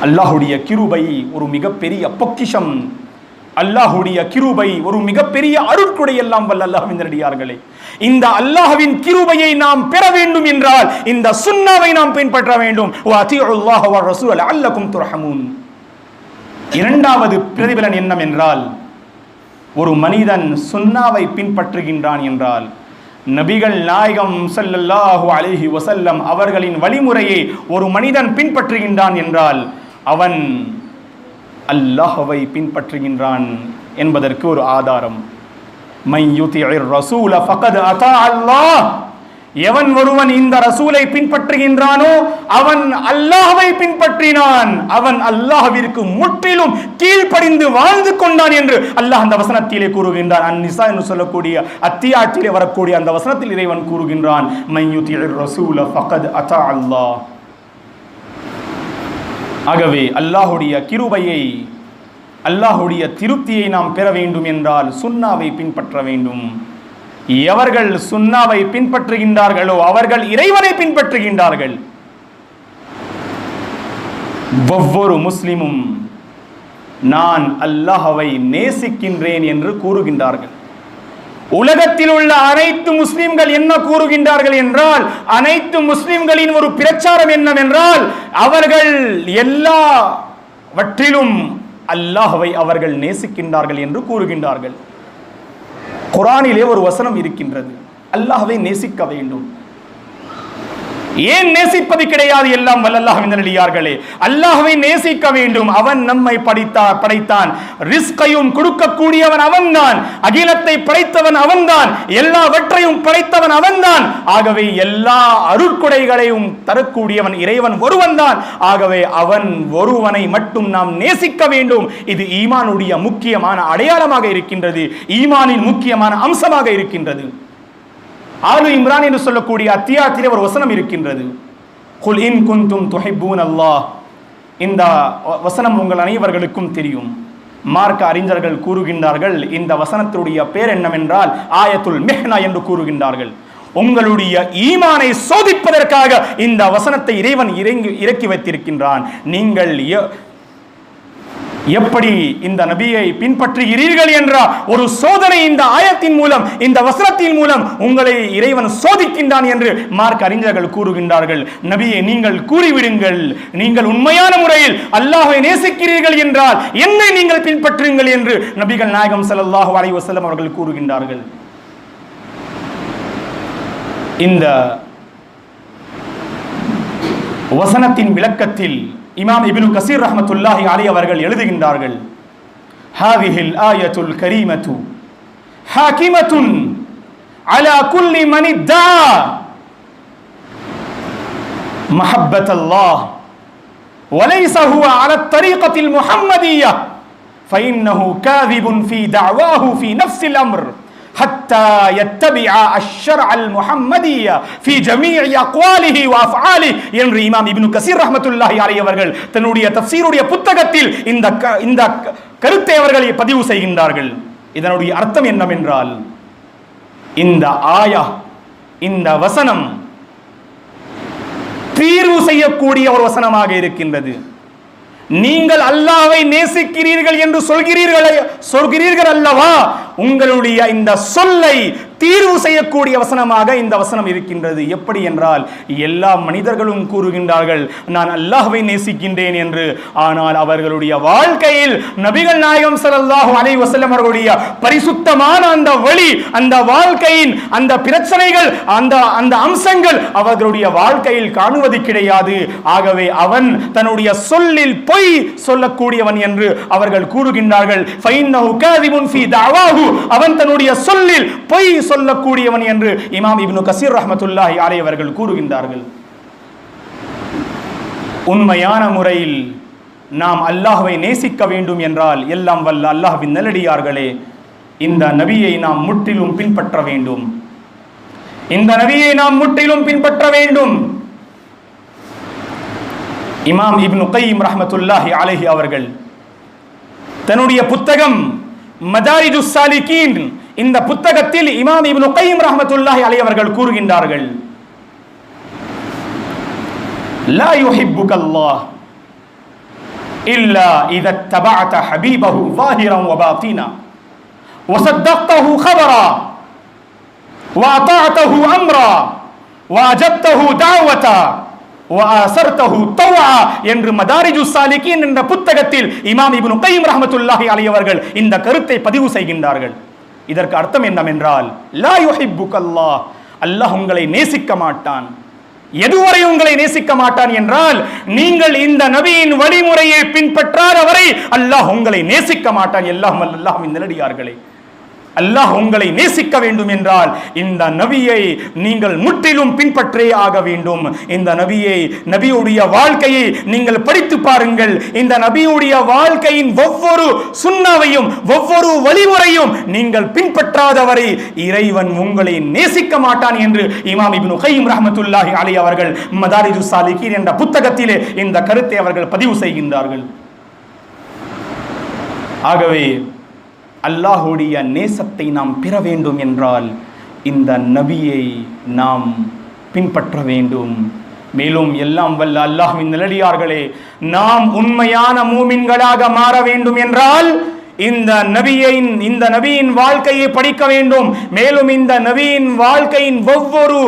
அல்லாஹ்வுடைய கிருபை ஒரு மிகப்பெரிய பொக்கிஷம். அல்லாஹ்வுடைய கிருபை ஒரு மிகப்பெரிய அருட்கொடை. எல்லாம் வல்ல அல்லாஹ்வின் நல்லடியார்களே, இந்த அல்லாஹ்வின் கிருபையை நாம் பெற வேண்டும் என்றால் இந்த சுன்னாவை நாம் பின்பற்ற வேண்டும். வ அத்தீஉல்லாஹ வ ரசூல லஅல்லகும் துர்ஹமூன். இரண்டாவது பிரதிபலன் என்னவென்றால், ஒரு மனிதன் சுன்னாவை பின்பற்றுகின்றான் என்றால், நபிகள் நாயகம் ஸல்லல்லாஹு அலைஹி வஸல்லம் அவர்களின் வழிமுறையை ஒரு மனிதன் பின்பற்றுகின்றான் என்றால் அவன் அல்லாஹ்வை பின்பற்றுகின்றான் என்பதற்கு ஒரு ஆதாரம். மை யுதிஇர் ரசூல ஃபகத் அத்தா அல்லாஹ். எவன் ஒருவன் இந்த ரசூலை பின்பற்றுகின்றானோ அவன் அல்லாஹ்வை பின்பற்றினான், அவன் அல்லாஹ்விற்கு முற்றிலும் கீழ்ப்படிந்து வாழ்ந்து கொண்டான் என்று அல்லாஹ் அந்த வசனத்திலே கூறுகின்றான். அந்நிசா என்று சொல்லக்கூடிய அத்தியாயத்திலே வரக்கூடிய அந்த வசனத்தில் இறைவன் கூறுகின்றான், மை யுதிஇர் ரசூல ஃபகத் அத்தா அல்லாஹ். ஆகவே அல்லாஹ்வுடைய கிருபையை, அல்லாஹ்வுடைய திருப்தியை நாம் பெற வேண்டும் என்றால் சுன்னாவை பின்பற்ற வேண்டும். எவர்கள் சுன்னாவை பின்பற்றுகின்றார்களோ அவர்கள் இறைவனை பின்பற்றுகின்றார்கள். ஒவ்வொரு முஸ்லிமும் நான் அல்லாஹ்வை நேசிக்கின்றேன் என்று கூறுகின்றார்கள். உலகத்தில் உள்ள அனைத்து முஸ்லிம்கள் என்ன கூறுகின்றார்கள் என்றால், அனைத்து முஸ்லிம்களின் ஒரு பிரச்சாரம் என்னவென்றால், அவர்கள் எல்லாவற்றிலும் அல்லாஹ்வை அவர்கள் நேசிக்கின்றார்கள் என்று கூறுகின்றார்கள். குர்ஆனிலே ஒரு வசனம் இருக்கின்றது, அல்லாஹ்வை நேசிக்க வேண்டும். ஏன் நேசிப்பது கிடையாது? எல்லாம் வல்ல அல்லாஹ்வின் நல்லடியார்களே, அல்லாஹ்வை நேசிக்க வேண்டும். அவன் நம்மை படைத்தான், ரிஸ்கையும் கொடுக்கக்கூடியவன் அவன்தான், அகிலத்தை படைத்தவன் அவன்தான், எல்லாவற்றையும் படைத்தவன் அவன்தான். ஆகவே எல்லா அருட்கொடைகளையும் தரக்கூடியவன் இறைவன் ஒருவன் தான். ஆகவே அவன் ஒருவனை மட்டும் நாம் நேசிக்க வேண்டும். இது ஈமானுடைய முக்கியமான அடையாளமாக இருக்கின்றது, ஈமானின் முக்கியமான அம்சமாக இருக்கின்றது. ஆலு இம்ரான் என்று சொல்லக்கூடிய அத்தியாயத்திலே ஒரு வசனம் இருக்கின்றது, குல் இன் குன்தும் துஹிப்பூன அல்லாஹ். இந்த வசனம் உங்கள் அனைவர்களுக்கும் தெரியும். மார்க்க அறிஞர்கள் கூறுகின்றார்கள், இந்த வசனத்தினுடைய பேர் என்னவென்றால் ஆயத்துல் மிஹ்னா என்று கூறுகின்றார்கள். உங்களுடைய ஈமானை சோதிப்பதற்காக இந்த வசனத்தை இறைவன் இறக்கி வைத்திருக்கின்றான். நீங்கள் எப்படி இந்த நபியை பின்பற்றுகிறீர்கள் என்ற ஒரு சோதனை இந்த ஆயத்தின் மூலம், இந்த வசனத்தின் மூலம் உங்களை இறைவன் சோதிக்கின்றான் என்று மார்க்க அறிஞர்கள் கூறுகின்றார்கள். நபியை நீங்கள் கூறிவிடுங்கள், நீங்கள் உண்மையான முறையில் அல்லாஹ்வை நேசிக்கிறீர்கள் என்றால் என்னை நீங்கள் பின்பற்றுங்கள் என்று நபிகள் நாயகம் ஸல்லல்லாஹு அலைஹி வஸல்லம் அவர்கள் கூறுகின்றார்கள். இந்த வசனத்தின் விளக்கத்தில் இமாம் இப்னு கஸீர் ரஹ்மத்துல்லாஹி அலைஹி அவர்கள் எழுதுகின்றார்கள், ஹாதிஹில் ஆயத்துல் கரீமத்து ஹாகிமத்துன் அலா குல்லி மன் இத்தா மஹப்பத்தல்லாஹ் வலைஸ ஹுவ அலா த்தரீகத்தில் முஹம்மதிய்யா ஃபஇன்னஹு காதிபுன் ஃபீ தஅவாஹு ஃபீ நஃப்ஸில் அம்ர் حتى يتبع الشرع المحمدي في جميع اقواله وافعاله என்று இமாம் இப்னு கஸீர் ரஹ்மத்துல்லாஹி அலைஹி அவர்கள் தன்னுடைய தஃப்சீருடைய புத்தகத்தில் இந்த கருத்தை அவர்கள் பதிவு செய்கின்றார்கள். இதனுடைய அர்த்தம் என்னவென்றால், இந்த ஆயா, இந்த வசனம் தீர்வு செய்யக்கூடிய ஒரு வசனமாக இருக்கின்றது. நீங்கள் அல்லாஹ்வை நேசிக்கிறீர்கள் என்று சொல்கிறீர்கள் அல்லவா, உங்களுடைய இந்த சொல்லை தீர்வு செய்யக்கூடிய வசனமாக இந்த வசனம் இருக்கின்றது. எப்படி என்றால், எல்லா மனிதர்களும் கூறுகின்றார்கள் நான் அல்லாஹ்வை நேசிக்கின்றேன் என்று. ஆனால் அவர்களுடைய வாழ்க்கையில் நபிகள் நாயகம் ஸல்லல்லாஹு அலைஹி வஸல்லம் அவர்களுடைய பரிசுத்தமான அந்த வழி, அந்த வாழ்க்கையின் அந்த பிரச்சனைகள், அந்த அம்சங்கள் அவர்களுடைய வாழ்க்கையில் காணுவது கிடையாது. ஆகவே அவன் தன்னுடைய சொல்லில் பொய் சொல்லக்கூடியவன் என்று அவர்கள் கூறுகின்றார்கள். ஃபைன்னஹு காதிபுன் ஃபீ தஅவாஹு, அவன் தன்னுடைய சொல்லில் பொய் சொல்லக்கூடியவன் என்று இமாம் இப்னு கஸீர் ரஹ்மத்துல்லாஹி அலைஹி அவர்கள் கூறுகின்றார்கள். உண்மையான முறையில் நாம் அல்லாஹ்வை நேசிக்க வேண்டும் என்றால், எல்லாம் வல்ல அல்லாஹ்வின் நல்லடியார்களே, இந்த நபியை நாம் முற்றிலும் பின்பற்ற வேண்டும். இந்த நபியை நாம் முற்றிலும் பின்பற்ற வேண்டும். இமாம் இப்னு கையிம் ரஹ்மத்துல்லாஹி அலைஹி அவர்கள் தன்னுடைய புத்தகம் மதாரிஜுஸ் சாலிகீன், இந்த புத்தகத்தில் இமாம் இப்னு கையிம் ரஹ்மத்துல்லாஹி அலைஹி அவர்கள் கூறுகின்றார்கள், லா யுஹிப்புக அல்லாஹ் இல்லா இதா தபஅத ஹபீபஹு ظاهرا وباطنا وصدقته خبرا واطعته امرا واجبته دعوة என்று மதாரிஜுஸ் சாலிகீன் என்ற புத்தகத்தில் இமாம் இப்னு கையிம் ரஹ்மத்துல்லாஹி அலைஹி அவர்கள் இந்த கருத்தை பதிவு செய்கின்றார்கள். இதற்கு அர்த்தம் என்னவென்றால், லா யுஹிப்புக அல்லாஹ், அல்லாஹ் உங்களை நேசிக்க மாட்டான். எதுவரை உங்களை நேசிக்க மாட்டான் என்றால், நீங்கள் இந்த நபியின் வழிமுறையை பின்பற்றாதவரை அல்லாஹ் உங்களை நேசிக்க மாட்டான். எல்லாம் அல்லாஹ்வின் நல்லடியார்களே, அல்லாஹ் உங்களை நேசிக்க வேண்டும் என்றால் இந்த நபியை நீங்கள் முற்றிலும் பின்பற்றே ஆக வேண்டும். இந்த நபியுடைய வாழ்க்கையை நீங்கள் படித்து பாருங்கள். இந்த நபியுடைய வாழ்க்கையின் ஒவ்வொரு சுன்னாவையும் ஒவ்வொரு வழிமுறையும் நீங்கள் பின்பற்றாதவரை இறைவன் உங்களை நேசிக்க மாட்டான் என்று இமாம் இப்னு கையிம் ரஹ்மத்துல்லாஹி அலைஹி அவர்கள் மதாரிஜுஸ் சாலிகீன் என்ற புத்தகத்திலே இந்த கருத்தை அவர்கள் பதிவு செய்கின்றார்கள். ஆகவே அல்லாஹுடைய நேசத்தை நாம் பெற வேண்டும் என்றால் இந்த நபியை நாம் பின்பற்ற வேண்டும். மேலும் எல்லாம் வல்ல அல்லாஹ்வின் நல்லடியார்களே, நாம் உண்மையான மூமின்களாக மாற வேண்டும் என்றால் இந்த நபியின் வாழ்க்கையை படிக்க வேண்டும். மேலும் இந்த நபியின் வாழ்க்கையின் ஒவ்வொரு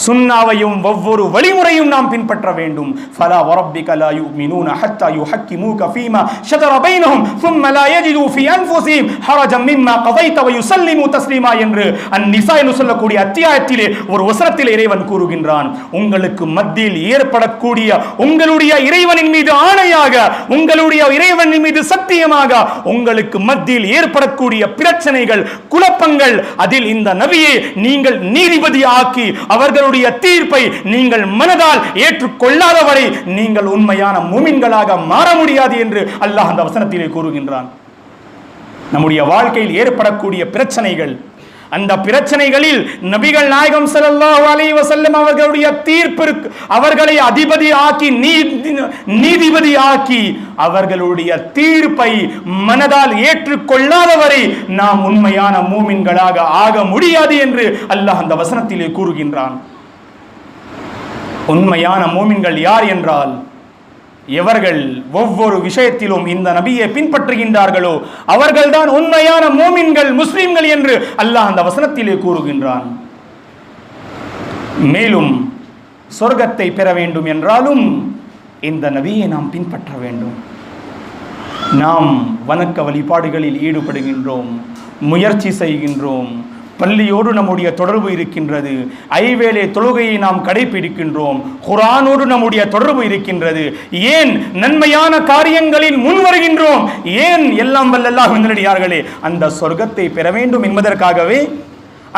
சுன்னாவையும் ஒவ்வொரு வழிமுறையும் நாம் பின்பற்ற வேண்டும். ஃபலா வரப்பிக லா யுமினூன ஹத்தா யுஹக்கிமூக ஃபீமா ஷஜர பைனஹும் ثم لا يجدوا في انفسهم حرجا مما قضيت ويسلموا تسليما என்று அன்-நிசா என்று சொல்லக்கூடிய அத்தியாயத்திலே ஒரு வசனத்தில் இறைவன் கூறுகின்றான், உங்களுக்கு மத்தியில் ஏற்படக்கூடிய உங்களுடைய இறைவனின் மீது ஆணையாக, உங்களுடைய இறைவனின் மீது சத்தியமாக, உங்களுக்கு மத்தியில் ஏற்படக்கூடிய பிரச்சனைகள், குழப்பங்கள், அதில் இந்த நபியை நீங்கள் நீதிபதி ஆக்கி அவர்களுடைய தீர்ப்பை நீங்கள் மனதால் ஏற்றுக்கொள்ளாதவரை நீங்கள் உண்மையான மூமின்களாக மாற முடியாது என்று அல்லாஹ் அந்த வசனத்திலே கூறுகின்றான். நம்முடைய வாழ்க்கையில் ஏற்படக்கூடிய பிரச்சனைகள், அந்த பிரச்சனைகளில் நபிகள் நாயகம் ஸல்லல்லாஹு அலைஹி வஸல்லம் அவர்களுடைய தீர்ப்பிற்கு அவர்களை அதிபதி ஆக்கி நீதிபதி ஆக்கி அவர்களுடைய தீர்ப்பை மனதால் ஏற்றுக்கொள்ளாதவரை நாம் உண்மையான மூமின்களாக ஆக முடியாது என்று அல்லாஹ் அந்த வசனத்திலே கூறுகின்றான். உண்மையான மூமின்கள் யார் என்றால், எவர்கள் ஒவ்வொரு விஷயத்திலும் இந்த நபியை பின்பற்றுகின்றார்களோ அவர்கள்தான் உண்மையான மூமின்கள், முஸ்லிம்கள் என்று அல்லாஹ் அந்த வசனத்திலே கூறுகின்றான். மேலும் சொர்க்கத்தை பெற வேண்டும் என்றாலும் இந்த நபியை நாம் பின்பற்ற வேண்டும். நாம் வணக்க வழிபாடுகளில் ஈடுபடுகின்றோம், முயற்சி செய்கின்றோம், பள்ளியோடு நம்முடைய தொடர்பு இருக்கின்றது, ஐவேளை தொழுகையை நாம் கடைபிடிக்கின்றோம், குர்ஆனோடு நம்முடைய தொடர்பு இருக்கின்றது, ஏன் நன்மையான காரியங்களில் முன் வருகின்றோம், ஏன் எல்லாம் வல்ல அல்லாஹ்வின் நல்லடியார்களே அந்த சொர்க்கத்தை பெற வேண்டும் என்பதற்காகவே,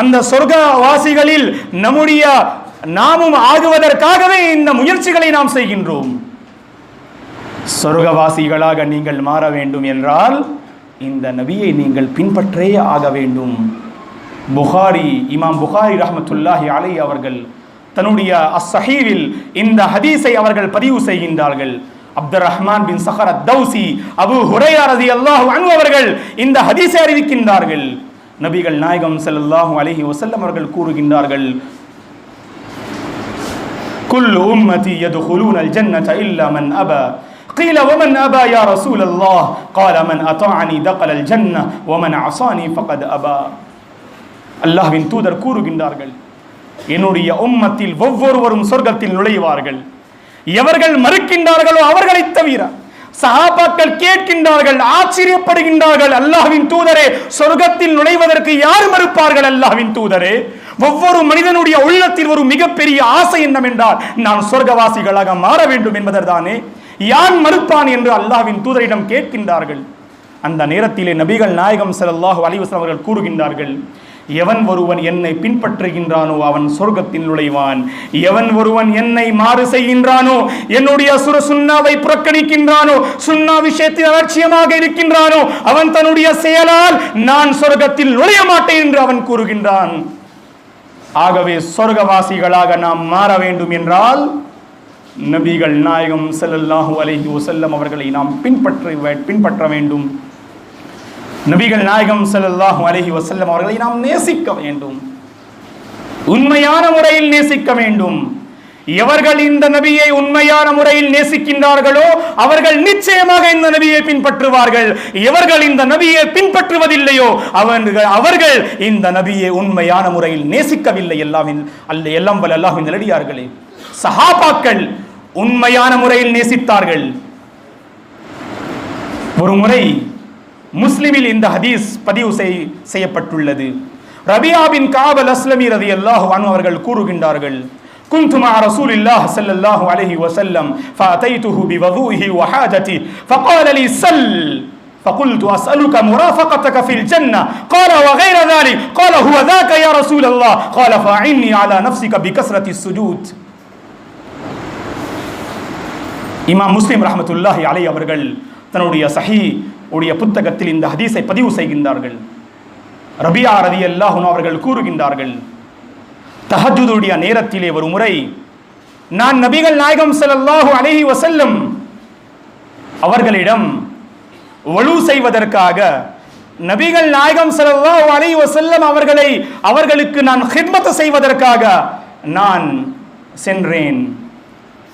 அந்த சொர்க்கவாசிகளில் நாமும் ஆகுவதற்காகவே இந்த முயற்சிகளை நாம் செய்கின்றோம். சொர்க்கவாசிகளாக நீங்கள் மாற வேண்டும் என்றால் இந்த நபியை நீங்கள் பின்பற்றே ஆக வேண்டும். இமாம் புகாரி ரஹ்மத்துல்லாஹி அலைஹி அவர்கள் தன்னுடைய அஸ்ஸஹீஹில் இந்த ஹதீஸை அவர்கள் பதிவு செய்கின்றார்கள். அப்துர் ரஹ்மான் பின் சஹர் அத்-தௌசி, அபூ ஹுரைரா ரலியல்லாஹு அன்ஹு அவர்கள் இந்த ஹதீஸை அறிவிக்கின்றார்கள். நபிகள் நாயகம் ஸல்லல்லாஹு அலைஹி வஸல்லம் அவர்கள் கூறுகின்றார்கள், குல்லு உம்மதி யதுகுலூனல் ஜன்னத இல்லா மன் அபா. قيل ومن أبى يا رسول الله؟ قال من أطاعني دخل الجنة ومن عصاني فقد أبى. அல்லாஹ்வின் தூதர் கூறுகின்றார்கள், என்னுடைய உம்மத்தில் ஒவ்வொருவரும் சொர்க்கத்தில் நுழைவார்கள், எவர்கள் மறுக்கின்றார்களோ அவர்களை தவிர. சஹாபாக்கள் கேட்கின்றார்கள், ஆச்சரியப்படுகின்றார்கள், அல்லாஹ்வின் தூதரே சொர்க்கத்தில் நுழைவதற்கு யார் மறுப்பார்கள்? அல்லாஹ்வின் தூதரே, ஒவ்வொரு மனிதனுடைய உள்ளத்தில் ஒரு மிகப்பெரிய ஆசை என்னவென்றால் நான் சொர்க்கவாசிகளாக மாற வேண்டும் என்பதற்தானே, யான் மறுப்பான் என்று அல்லாஹ்வின் தூதரிடம் கேட்கின்றார்கள். அந்த நேரத்திலே நபிகள் நாயகம் ஸல்லல்லாஹு அலைஹி வஸல்லம் அவர்கள் கூறுகின்றார்கள், எவன் ஒருவன் என்னை பின்பற்றுகின்றானோ அவன் சொர்க்கத்தில் நுழைவான், எவன் ஒருவன் என்னை மாறு செய்கின்றானோ, என்னுடைய சுன்னாவை புறக்கணிக்கின்றானோ, சுன்னா விஷயத்தில் அலட்சியமாக இருக்கின்றானோ அவன் தன்னுடைய செயலால் நான் சொர்க்கத்தில் நுழைய மாட்டேன் என்று அவன் கூறுகின்றான். ஆகவே சொர்க்கவாசிகளாக நாம் மாற வேண்டும் என்றால் நபிகள் நாயகம் ஸல்லல்லாஹு அலைஹி வஸல்லம் அவர்களை நாம் பின்பற்ற வேண்டும். நபிகள் நாயகம் ஸல்லல்லாஹு அலைஹி வஸல்லம் அவர்களை நாம் நேசிக்க வேண்டும், உண்மையான முறையில் நேசிக்க வேண்டும். எவர்கள் இந்த நபியை உண்மையான முறையில் நேசிக்கின்றார்களோ அவர்கள் நிச்சயமாக இந்த நபியை பின்பற்றுவார்கள். எவர்கள் இந்த நபியை பின்பற்றுவதில்லையோ அவர்கள் இந்த நபியை உண்மையான முறையில் நேசிக்கவில்லை. எல்லாம் வல்ல அல்லாஹ்வின் நல்லடியார்களே, சஹாபாக்கள் உண்மையான முறையில் நேசித்தார்கள். ஒரு முறை முஸ்லிமில் இந்த ஹதீஸ் பதிவு செய்யப்பட்டுள்ளது. ரபியா பின் கஅப் அல்-அஸ்லமி ரலியல்லாஹு அன்ஹு அவர்கள் கூறுகின்றார்கள், كنت مع رسول الله صلى الله عليه وسلم فأتيته بوضوئه وحاجته فقال لي سل فقلت أسألك مرافقتك في الجنة قال وغير ذلك قال هو ذاك يا رسول الله قال فأعني على نفسك بكثرة السجود. இமாம் முஸ்லிம் ரஹ்மத்துல்லாஹி அலைஹி அவர்கள் தன்னுடைய சஹீஹ் உடைய புத்தகத்தில் இந்த ஹதீஸை பதிவு செய்கின்றார்கள். ரபியா ரலியல்லாஹு அன்ஹு அவர்கள் கூறுகின்றார்கள், தஹஜ்ஜுதுடைய நேரத்திலே ஒரு முறை நான் நபிகள் நாயகம் ஸல்லல்லாஹு அலைஹி வஸல்லம் அவர்களிடம் வலு செய்வதற்காக, நபிகள் நாயகம் ஸல்லல்லாஹு அலைஹி வஸல்லம் அவர்களுக்கு நான் ஹித்மத் செய்வதற்காக நான் சென்றேன்.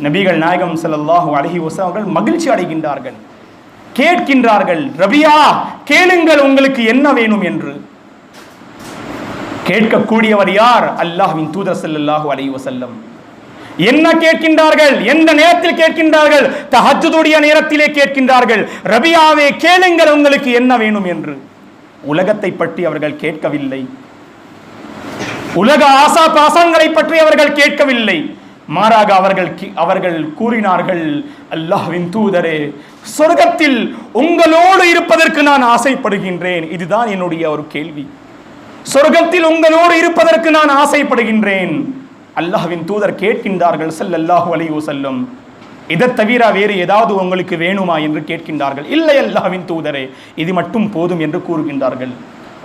நபிகள் நாயகம் ஸல்லல்லாஹு அலைஹி வஸல்லம் அவர்கள் மகிழ்ச்சி அடைகின்றார்கள், கேட்கின்றார்கள், ரபியா கேளுங்கள் உங்களுக்கு என்ன வேணும் என்று. கேட்கக்கூடியவர் யார்? அல்லாஹ்வின் தூதர் ஸல்லல்லாஹு அலைஹி வஸல்லம். என்ன கேட்கின்றார்கள்? எந்த நேரத்தில் கேட்கின்றார்கள்? தஹஜ்ஜுடைய நேரத்திலே கேட்கின்றார்கள், ரபியாவே கேளுங்கள் உங்களுக்கு என்ன வேணும் என்று. உலகத்தை பற்றி அவர்கள் கேட்கவில்லை, உலக ஆசா பாசங்களை பற்றி அவர்கள் கேட்கவில்லை. மாறாக அவர்கள் கூறினார்கள், அல்லாஹ்வின் தூதரே, சொர்க்கத்தில் உங்களோடு இருப்பதற்கு நான் ஆசைப்படுகின்றேன். இதுதான் என்னுடைய ஒரு கேள்வி. சொர்க்கத்தில் உங்களோடு இருப்பதற்கு நான் ஆசைப்படுகின்றேன். அல்லாஹ்வின் தூதர் கேட்கின்றார்கள் ஸல்லல்லாஹு அலைஹி வஸல்லம், இதை தவிர வேறு ஏதாவது உங்களுக்கு வேணுமா என்று கேட்கின்றார்கள். இல்லை அல்லாஹ்வின் தூதரே, இது மட்டும் போதும் என்று கூறுகின்றார்கள்.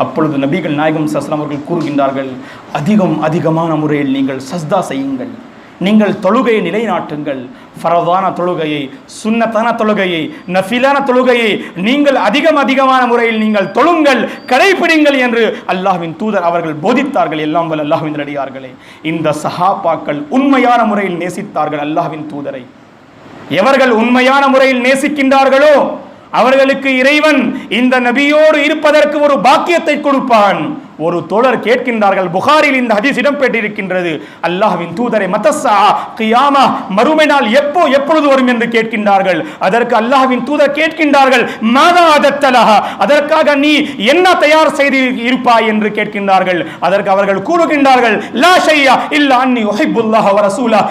அப்பொழுது நபிகள் நாயகம் ஸல்லல்லாஹு அலைஹி வஸல்லம் அவர்கள் கூறுகின்றார்கள், அதிகமான முறையில் நீங்கள் சஜ்தா செய்யுங்கள், நீங்கள் தொழுகையை நிலைநாட்டுங்கள். ஃபரதான தொழுகையை, சுன்னத்தான தொழுகையை, நஃபிலான தொழுகையை நீங்கள் அதிகமான முறையில் நீங்கள் தொழுங்கள், கடைபிடிங்கள் என்று அல்லாஹ்வின் தூதர் அவர்கள் போதித்தார்கள். எல்லாம் வல்ல அல்லாஹ்வின் அடியார்களே, இந்த சஹாபாக்கள் உண்மையான முறையில் நேசித்தார்கள் அல்லாஹ்வின் தூதரை. எவர்கள் உண்மையான முறையில் நேசிக்கின்றார்களோ அவர்களுக்கு இறைவன் இந்த நபியோடு இருப்பதற்கு ஒரு பாக்கியத்தை கொடுப்பான். ஒரு தோழர் கேட்கின்றார்கள், புகாரில் இந்த ஹதீஸ் இடம்பெற்றிருக்கின்றது, அல்லாஹ்வின் தூதரை மத்தஸ்ஸா கியாமா மறுமை நாள் எப்பொழுது வரும் என்று கேட்கின்றார்கள். அதற்கு அல்லாஹ்வின் தூதர் கேட்கின்றார்கள், மாதா அதத்தலஹா, அதற்காக நீ என்ன தயார் செய்து இருப்பாய் என்று கேட்கின்றார்கள். அதற்கு அவர்கள் கூறுகின்றார்கள், லா ஷையா இல்லா அன்னி உஹிப்புல்லாஹ வ ரசூலா,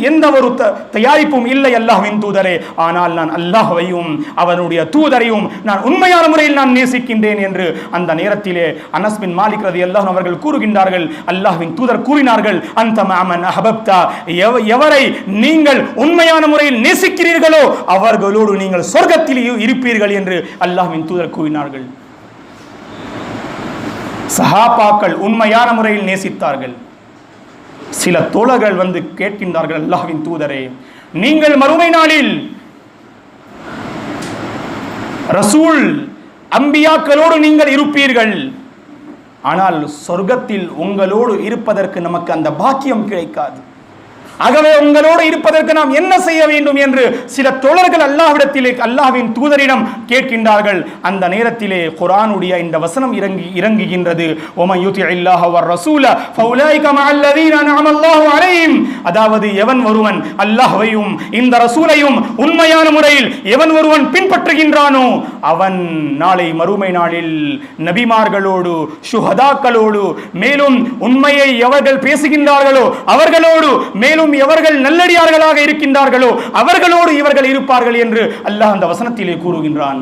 எந்த ஒரு தயாரிப்பும் இல்லை அல்லாஹ்வின் தூதரே, ஆனால் நான் அல்லாஹ்வையும் அவனுடைய தூதரையும் நான் உண்மையான முறையில் நான் நேசிக்கின்றேன் என்று அந்த நேரத்திலே அனஸ் பின் மாலிக் ரலியல்லாஹு அன்ஹு அவர்கள் கூறுகின்றார்கள், அல்லாஹ்வின் தூதர் கூறினார்கள், அந்த மஅமன் அஹபப்தா, எவரை நீங்கள் உண்மையான முறையில் நேசிக்கிறீர்களோ அவர்களோடு நீங்கள் சொர்க்கத்தில் இருப்பீர்கள் என்று அல்லாஹ்வின் தூதர் கூறினார்கள். சஹாபாக்கள் உண்மையான முறையில் நேசித்தார்கள். சில தோழர்கள் வந்து கேட்கின்றார்கள், அல்லாஹ்வின் தூதரே, நீங்கள் மறுமை நாளில் ரசூல் அம்பியாக்களோடு நீங்கள் இருப்பீர்கள், ஆனால் சொர்க்கத்தில் உங்களோடு இருப்பதற்கு நமக்கு அந்த பாக்கியம் கிடைக்காது. ஆகவே உங்களோடு இருப்பதற்கு நாம் என்ன செய்ய வேண்டும் என்று சில தோழர்கள் அல்லாஹ்விடத்திலே அல்லாஹ்வின் தூதரிடம் கேட்கின்றார்கள். அந்த நேரத்திலே குர்ஆனுடைய இந்த வசனம் இறங்குகின்றது, வமன் யுதிஇல்லாஹ வர் ரசூல ஃபஉலைக மஅல்லதீன அன்அமல்லாஹு அலைஹிம், அதாவது எவன் ஒருவன் அல்லாஹ்வையும் இந்த ரசூலையும் உண்மையான முறையில் எவன் ஒருவன் பின்பற்றுகின்றானோ அவன் நாளை மறுமை நாளில் நபிமார்களோடு, ஷுஹதாக்களோடு, மேலும் உண்மையை எவர்கள் பேசுகின்றார்களோ அவர்களோடு, மேலும் எவர்கள் நல்லடியார்களாக இருக்கின்றார்களோ அவர்களோடு இவர்கள் இருப்பார்கள் என்று அல்லாஹ் அந்த வசனத்திலே கூறுகின்றான்.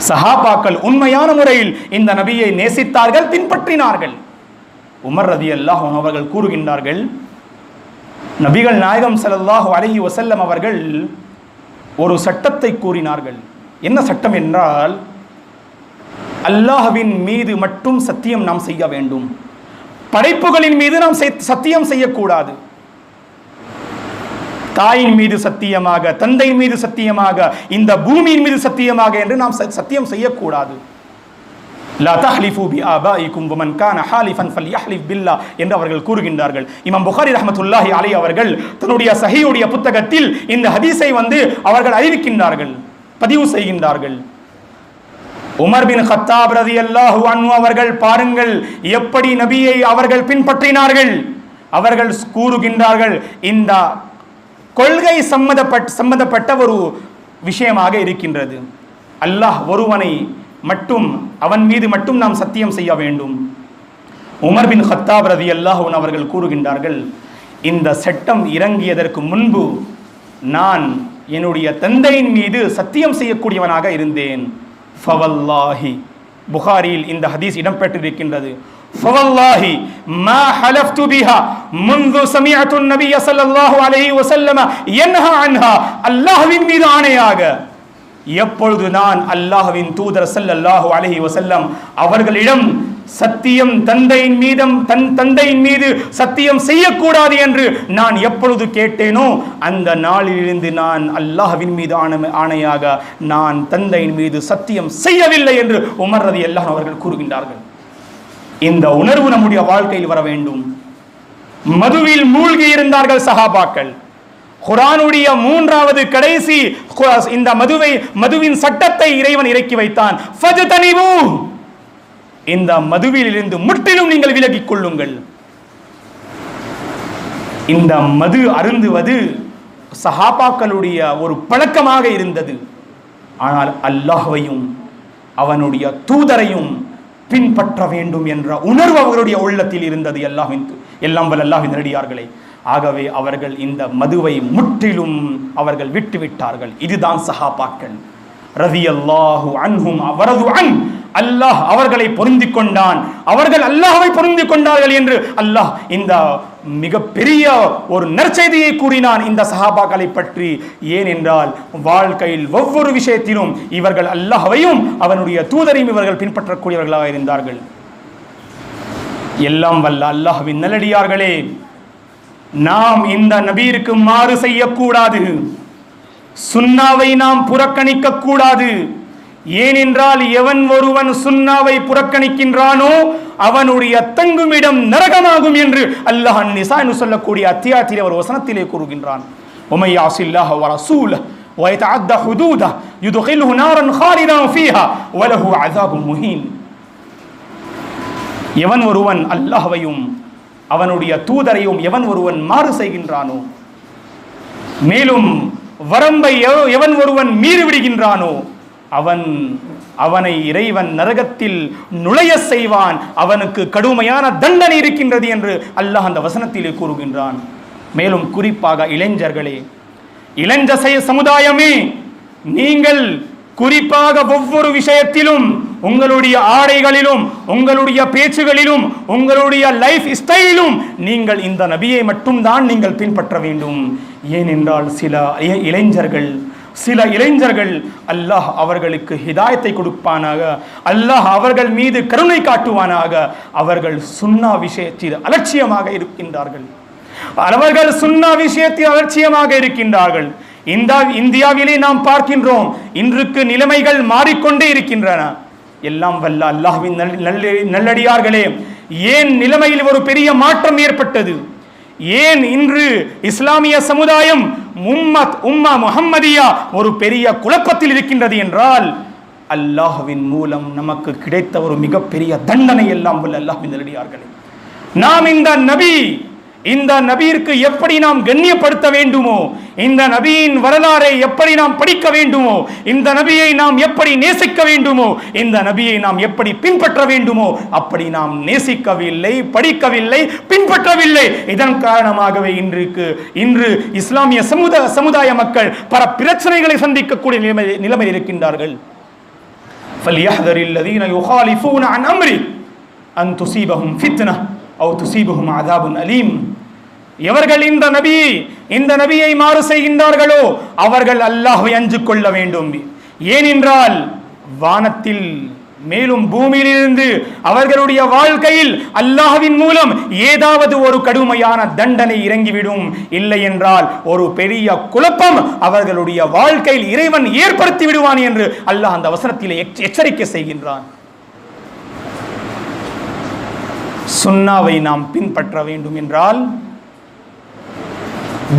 சஹாபாக்கள் உண்மையான முறையில் இந்த நபியை நேசித்தார்கள், பின்பற்றினார்கள். உமர் ரலியல்லாஹு அன்ஹு அவர்கள் கூறுகின்றார்கள், நபிகள் நாயகம் ஸல்லல்லாஹு அலைஹி வஸல்லம் அவர்கள் ஒரு சட்டத்தை கூறினார்கள். என்ன சட்டம் என்றால், அல்லாஹ்வின் மீது மட்டும் சத்தியம் நாம் செய்ய வேண்டும், படைப்புகளின் மீது நாம் சத்தியம் செய்யக்கூடாது. தாயின் மீது சத்தியமாக, தந்தையின் மீது சத்தியமாக, இந்த பூமியின் மீது சத்தியமாக என்று நாம் சத்தியம் செய்யக்கூடாது. லா தஹ்லிஃபு பி ஆபாயிக்கும் வமன் கான ஹாலிஃபன் ஃபல்யஹ்லிஃப் பில்லாஹ் என்று அவர்கள் கூறுகின்றார்கள். இமாம் புகாரி ரஹ்மத்துல்லாஹி அலைஹி அவர்கள் தன்னுடைய சஹீஹுடைய புத்தகத்தில் இந்த ஹதீஸை அவர்கள் அறிவிக்கின்றார்கள், பதிவு செய்கின்றார்கள். உமர் பின் கத்தாப் ரலியல்லாஹு அன்ஹு அவர்கள் பாருங்கள் எப்படி நபியை அவர்கள் பின்பற்றினார்கள். அவர்கள் கூறுகின்றார்கள், இந்த கொள்கை சம்பந்தப்பட்ட ஒரு விஷயமாக இருக்கின்றது. அல்லாஹ் ஒருவனை மட்டும், அவன் மீது மட்டும் நாம் சத்தியம் செய்ய வேண்டும். உமர் பின் கத்தாப் ரலியல்லாஹு அன்ஹு அவர்கள் கூறுகின்றார்கள், இந்த சட்டம் இறங்கியதற்கு முன்பு நான் என்னுடைய தந்தையின் மீது சத்தியம் செய்யக்கூடியவனாக இருந்தேன். ஃபவல்லாஹி, புகாரியில் இந்த ஹதீஸ் இடம்பெற்றிருக்கின்றது. ஃபவல்லாஹி மா ஹலஃப்து பிஹா முன்து சமிஅத்து நபிய ஸல்லல்லாஹு அலைஹி வஸல்லம் யன்ஹா அன்ஹா, அல்லாஹ்வின் மீது ஆணையாக, எப்பொழுது நான் அல்லாஹ்வின் தூதர் ஸல்லல்லாஹு அலைஹி வஸல்லம் அவர்களிடம் சத்தியம் தந்தையின் மீது சத்தியம் செய்யக்கூடாது என்று நான் எப்பொழுது கேட்டேனோ அந்த நாளிலிருந்து நான் அல்லாஹ்வின் மீது ஆணையாக நான் தந்தையின் மீது சத்தியம் செய்யவில்லை என்று உமர் ரலியல்லாஹு அவர்கள் கூறுகின்றார்கள். இந்த உணர்வு நம்முடைய வாழ்க்கையில் வர வேண்டும். மதுவில் மூழ்கி இருந்தார்கள் சஹாபாக்கள். குர்ஆனுடைய 3வது கடைசி இந்த மதுவின் சட்டத்தை இறைவன் இறக்கி வைத்தான். ஃபஜ்தனிபு, இந்த மதுவில் இருந்து முற்றிலும் நீங்கள் விலகிக் கொள்ளுங்கள். இந்த மது அருந்துவது சஹாபாக்களுடைய ஒரு பழக்கமாக இருந்தது. ஆனால் அல்லாஹ்வையும் அவனுடைய தூதரையும் பின்பற்ற வேண்டும் என்ற உணர்வு அவர்களுடைய உள்ளத்தில் இருந்தது. எல்லாம் வல்ல அல்லாஹ்வின் நல்லடியார்களே, ஆகவே அவர்கள் இந்த மதுவை முற்றிலும் அவர்கள் விட்டுவிட்டார்கள். இதுதான் சஹாபாக்கள் ரலியல்லாஹு அன்ஹும் வரது அன். அல்லாஹ் அவர்களை பொருந்திக் கொண்டான், அவர்கள் அல்லாஹ்வை பொருந்திக் கொண்டார்கள் என்று அல்லாஹ் இந்த மிகப்பெரிய ஒரு நற்செய்தியை கூறினான் இந்த சஹாபாக்களை பற்றி. ஏனென்றால் வாழ்க்கையில் ஒவ்வொரு விஷயத்திலும் இவர்கள் அல்லாஹ்வையும் அவனுடைய தூதரையும் இவர்கள் பின்பற்றக்கூடியவர்களாக இருந்தார்கள். எல்லாம் வல்ல அல்லாஹ்வின் நல்லடியார்களே, நாம் இந்த நபியிற்கு மாறு செய்யக்கூடாது, சுன்னாவை நாம் புறக்கணிக்க கூடாது. ஏனென்றால் எவன் ஒருவன் சுன்னாவை புறக்கணிக்கின்றானோ அவனுடைய தங்குமிடம் நரகமாகும் என்று அல்லாஹ் நிசா என்று சொல்லக்கூடிய அத்தியாயத்திலே ஒரு வசனத்திலே கூறுகின்றான். وَمَن يَعْصِ اللَّهَ وَرَسُولَهُ وَيَتَعَدَّ حُدُودَهُ يُدْخِلْهُ نَارًا خَالِدًا فِيهَا وَلَهُ عَذَابٌ مُهِينٌ. எவன் ஒருவன் அல்லாஹ்வையும் அவனுடைய தூதரையும் எவன் ஒருவன் மாறு செய்கின்றானோ, மேலும் வரம்பை எவன் ஒருவன் மீறி விடுகின்றானோ அவனை இறைவன் நரகத்தில் நுழைய செய்வான், அவனுக்கு கடுமையான தண்டனை இருக்கின்றது என்று அல்லாஹ் அந்த வசனத்திலே கூறுகின்றான். மேலும் குறிப்பாக இளைஞர்களே, இளைஞ சமுதாயமே, நீங்கள் குறிப்பாக ஒவ்வொரு விஷயத்திலும், உங்களுடைய ஆடைகளிலும், உங்களுடைய பேச்சுகளிலும், உங்களுடைய லைஃப் ஸ்டைலிலும் நீங்கள் இந்த நபியை மட்டும்தான் நீங்கள் பின்பற்ற வேண்டும். ஏனென்றால் சில இளைஞர்கள் அல்லாஹ் அவர்களுக்கு ஹிதாயத்தை கொடுப்பானாக, அல்லாஹ் அவர்கள் மீது கருணை காட்டுவானாக, அவர்கள் சுன்னா விஷயத்தில் அலட்சியமாக இருக்கின்றார்கள். இந்தியாவிலே நாம் பார்க்கின்றோம், இன்றைக்கு நிலைமைகள் மாறிக்கொண்டே இருக்கின்றன. எல்லாம் வல்ல அல்லாஹ்வின் நல்லடியார்களே, ஏன் நிலைமையில் ஒரு பெரிய மாற்றம் ஏற்பட்டது? ஏன் இன்று இஸ்லாமிய சமுதாயம் உம்மா முஹம்மதியா ஒரு பெரிய குழப்பத்தில் இருக்கின்றது என்றால், அல்லாஹ்வின் மூலம் நமக்கு கிடைத்த ஒரு மிகப்பெரிய தண்டனை. எல்லாம் வல்ல அல்லாஹ்வின் நல்லடியார்களே, நாம் இந்த நபியிற்கு எப்படி நாம் கண்ணியப்படுத்த வேண்டுமோ, இந்த நபியின் வரலாறை எப்படி நாம் படிக்க வேண்டுமோ, இந்த நபியை நாம் எப்படி நேசிக்க வேண்டுமோ, இந்த நபியை நாம் எப்படி பின்பற்ற வேண்டுமோ அப்படி நாம் நேசிக்கவில்லை, படிக்கவில்லை, பின்பற்றவில்லை. இதன் காரணமாகவே இன்று இஸ்லாமிய சமுதாய மக்கள் பல பிரச்சனைகளை சந்திக்கக்கூடிய நிலைமை இருக்கின்றார்கள். فَلْيَحْذَرِ الَّذِينَ يُخَالِفُونَ عَنْ أَمْرِهِ أَنْ تُصِيبَهُمْ فِتْنَةٌ أَوْ تُصِيبَهُمْ عَذَابٌ أَلِيمٌ. எவர்கள் இந்த நபியை மாறு செய்கின்றார்களோ அவர்கள் அல்லாஹ்வை அஞ்சு கொள்ள வேண்டும். ஏனென்றால் வானத்தில் மேலும் பூமியிலிருந்து அவர்களுடைய வாழ்க்கையில் அல்லாஹ்வின் மூலம் ஏதாவது ஒரு கடுமையான தண்டனை இறங்கிவிடும். இல்லை என்றால் ஒரு பெரிய குழப்பம் அவர்களுடைய வாழ்க்கையில் இறைவன் ஏற்படுத்தி விடுவான் என்று அல்லாஹ் அந்த வசனத்திலே எச்சரிக்கை செய்கின்றான். சுன்னாவை நாம் பின்பற்ற வேண்டும் என்றால்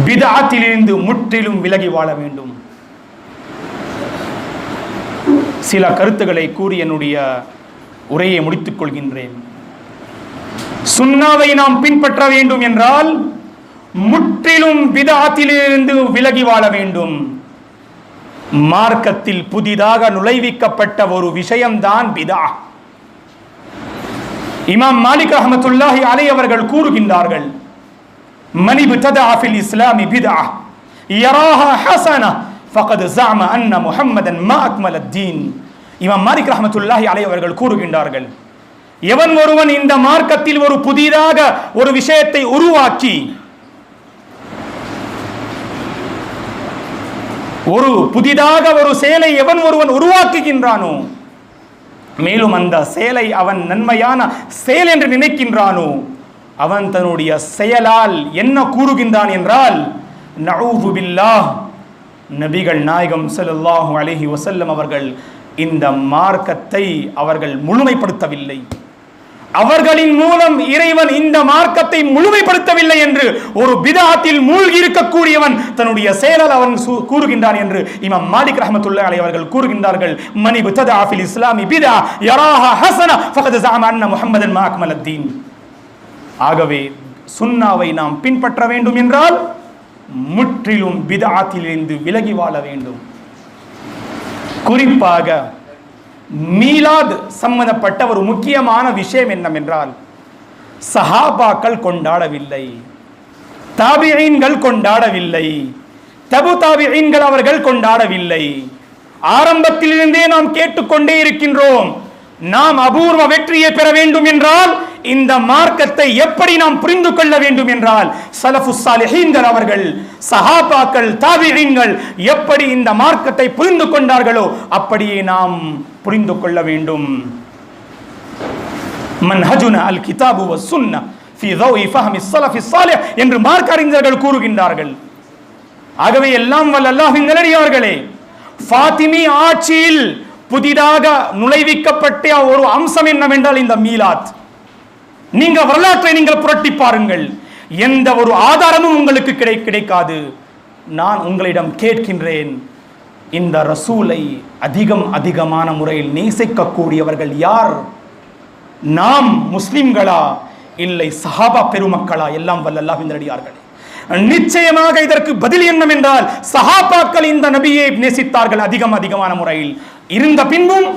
பிதஅத்திலிருந்து முற்றிலும் விலகி வாழ வேண்டும். சில கருத்துக்களை கூறி என்னுடைய உரையை முடித்துக் கொள்கின்றேன். சுன்னாவை நாம் பின்பற்ற வேண்டும் என்றால் முற்றிலும் பிதஅத்திலிருந்து விலகி வாழ வேண்டும். மார்க்கத்தில் புதிதாக நுழைவிக்கப்பட்ட ஒரு விஷயம்தான் பிதஅ. இமாம் மாலிக் ரஹ்மத்துல்லாஹி அலைஹி அவர்கள் கூறுகின்றார்கள், மன் இப்ததஅ ஃபில் இஸ்லாமி பிதஅ யராஹா ஹஸன ஃபகத் ஸஅம அன்ன முஹம்மதன் மா அக்மல அத்-தீன். இமாம் மாலிக் ரஹ்மத்துல்லாஹி அலைஹி அவர்கள் கூறுகின்றார்கள், எவன் ஒருவன் இந்த மார்க்கத்தில் ஒரு புதிதாக ஒரு விஷயத்தை உருவாக்கி ஒரு புதிதாக ஒரு செயலை எவன் ஒருவன் உருவாக்குகின்றானோ, மேலும் அந்த செயலை அவன் நன்மையான செயல் என்று நினைக்கின்றானோ, அவன் தன்னுடைய செயலால் என்ன கூறுகின்றான் என்றால், நஊது பில்லாஹ், நபிகள் நாயகம் ஸல்லல்லாஹு அலைஹி வஸல்லம் அவர்கள் இந்த மார்க்கத்தை அவர்கள் முழுமைப்படுத்தவில்லை. அவர்களின் மூலம் இறைவன் இந்த மார்க்கத்தை முழுமைப்படுத்தவில்லை என்று ஒரு பிதஅத்தில் மூழ்கி இருக்கக்கூடியவன் தன்னுடைய செயலால் அவன் கூறுகின்றான் என்று இமாம் மாலிக் ரஹ்மத்துல்லாஹி அலைஹி அவர்கள் கூறுகின்றார்கள். மன் இப்ததா ஃபில் இஸ்லாமி பிதா யராஹா ஹஸனா ஃபகத் ஸஅம அன்ன முஹம்மதன் மா அக்மலத்தீன். ஆகவே சுன்னாவை நாம் பின்பற்ற வேண்டும் என்றால் முற்றிலும் பிதஅத்திலிருந்து விலகி வாழ வேண்டும். குறிப்பாக மீலாத் சம்பந்தப்பட்ட ஒரு முக்கியமான விஷயம் என்னவென்றால், சஹாபாக்கள் கொண்டாடவில்லை, தாபிஈன்கள் கொண்டாடவில்லை, தபு தாபிஈன்கள் அவர்கள் கொண்டாடவில்லை. ஆரம்பத்திலிருந்தே நாம் கேட்டுக்கொண்டே இருக்கின்றோம். நாம் அபூர்வ வெற்றியை பெற வேண்டும் என்றால் இந்த மார்க்கத்தை எப்படி நாம் புரிந்து கொள்ள வேண்டும் என்றால் ஸலஃபுஸ் ஸாலிஹீன்கள் அவர்கள், சஹாபாக்கள், தாபிஈன்கள் எப்படி இந்த மார்க்கத்தை புரிந்து கொண்டார்களோ அப்படியே நாம் புரிந்து கொள்ள வேண்டும். மன்ஹஜுனா அல் கிதாபு வஸ் சுன்னஹ் ஃபீ தௌஇ ஃபஹ்மி ஸலஃபிஸ் ஸாலிஹ் என்று மார்க்க அறிஞர்கள் கூறுகின்றார்கள். ஆகவே எல்லாம் வல்ல அல்லாஹ்வின் நல்லடியார்களே, ஃபாத்திமி ஆட்சியில் புதிதாக நுழைவிக்கப்பட்ட ஒரு அம்சம் என்னவென்றால் இந்த மீலாத். நீங்க வரலாற்றை நீங்கள் புரட்டி பாருங்கள், எந்த ஒரு ஆதாரமும் உங்களுக்கு கிடைக்காது. நான் உங்களிடம் கேட்கின்றேன், இந்த ரசூலை அதிகமான முறையில் நேசிக்கக்கூடியவர்கள் யார்? நாம் முஸ்லிம்களா இல்லை சஹாபா பெருமக்களா? எல்லாம் வல்ல அல்லாஹ்வின் நல்லடியார்களே, நிச்சயமாக இதற்கு பதில் என்னவென்றால் சஹாபாக்கள் இந்த நபியை நேசித்தார்கள் அதிகமான முறையில். இருந்த பின்பும்